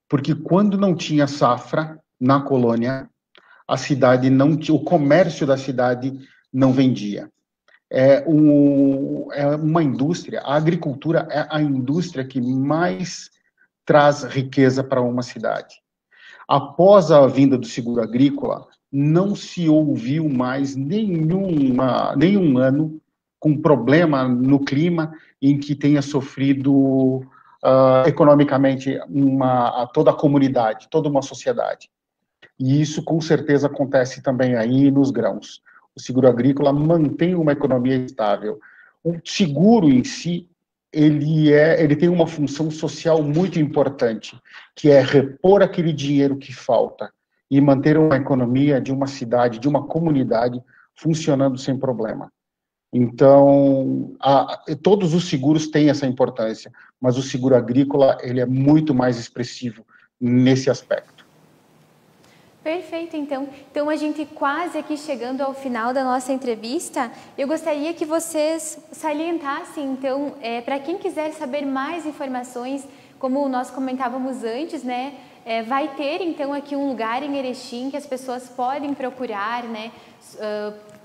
Porque quando não tinha safra na colônia, a cidade não tinha, o comércio da cidade não vendia. É uma indústria, a agricultura é a indústria que mais traz riqueza para uma cidade. Após a vinda do seguro agrícola, não se ouviu mais nenhum ano com problema no clima em que tenha sofrido economicamente toda a comunidade, toda uma sociedade. E isso com certeza acontece também aí nos grãos. O seguro agrícola mantém uma economia estável. O seguro em si, ele tem uma função social muito importante, que é repor aquele dinheiro que falta e manter uma economia de uma cidade, de uma comunidade funcionando sem problema. Então, todos os seguros têm essa importância, mas o seguro agrícola, ele é muito mais expressivo nesse aspecto.
Perfeito, então. Então, a gente quase aqui chegando ao final da nossa entrevista, eu gostaria que vocês salientassem, então, para quem quiser saber mais informações, como nós comentávamos antes, né, vai ter, então, aqui um lugar em Erechim que as pessoas podem procurar, né,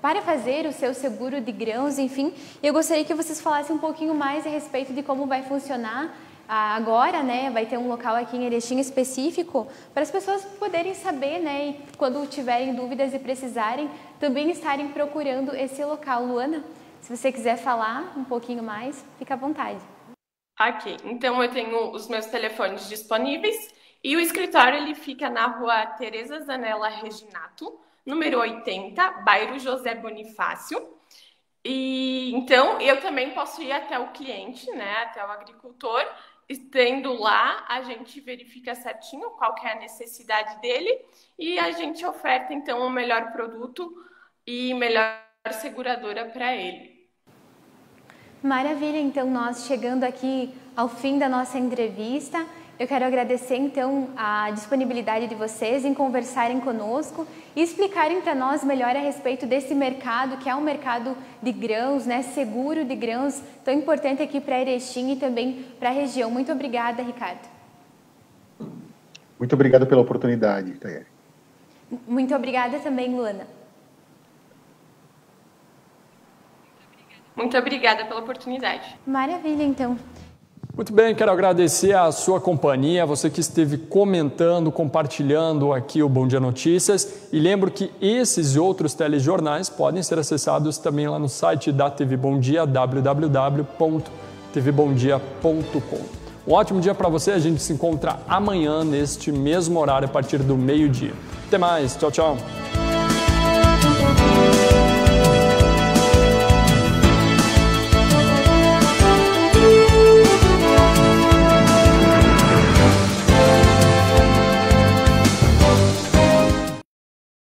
para fazer o seu seguro de grãos, enfim. Eu gostaria que vocês falassem um pouquinho mais a respeito de como vai funcionar agora, né, vai ter um local aqui em Erechim específico para as pessoas poderem saber, né, e quando tiverem dúvidas e precisarem, também estarem procurando esse local. Luana, se você quiser falar um pouquinho mais, fica à vontade.
Ok, então eu tenho os meus telefones disponíveis e o escritório ele fica na rua Teresa Zanella Reginato, número 80, bairro José Bonifácio. E então eu também posso ir até o cliente, né, até o agricultor. Estando lá, a gente verifica certinho qual que é a necessidade dele e a gente oferta, então, o melhor produto e melhor seguradora para ele.
Maravilha, então, nós chegando aqui ao fim da nossa entrevista, eu quero agradecer, então, a disponibilidade de vocês em conversarem conosco e explicarem para nós melhor a respeito desse mercado, que é um mercado de grãos, né, seguro de grãos, tão importante aqui para Erechim e também para a região. Muito obrigada, Ricardo.
Muito obrigado pela oportunidade, Tayane.
Muito obrigada também, Luana.
Muito obrigada pela oportunidade.
Maravilha, então.
Muito bem, quero agradecer a sua companhia, você que esteve comentando, compartilhando aqui o Bom Dia Notícias. E lembro que esses e outros telejornais podem ser acessados também lá no site da TV Bom Dia, www.tvbomdia.com. Um ótimo dia para você, a gente se encontra amanhã neste mesmo horário a partir do meio-dia. Até mais, tchau, tchau.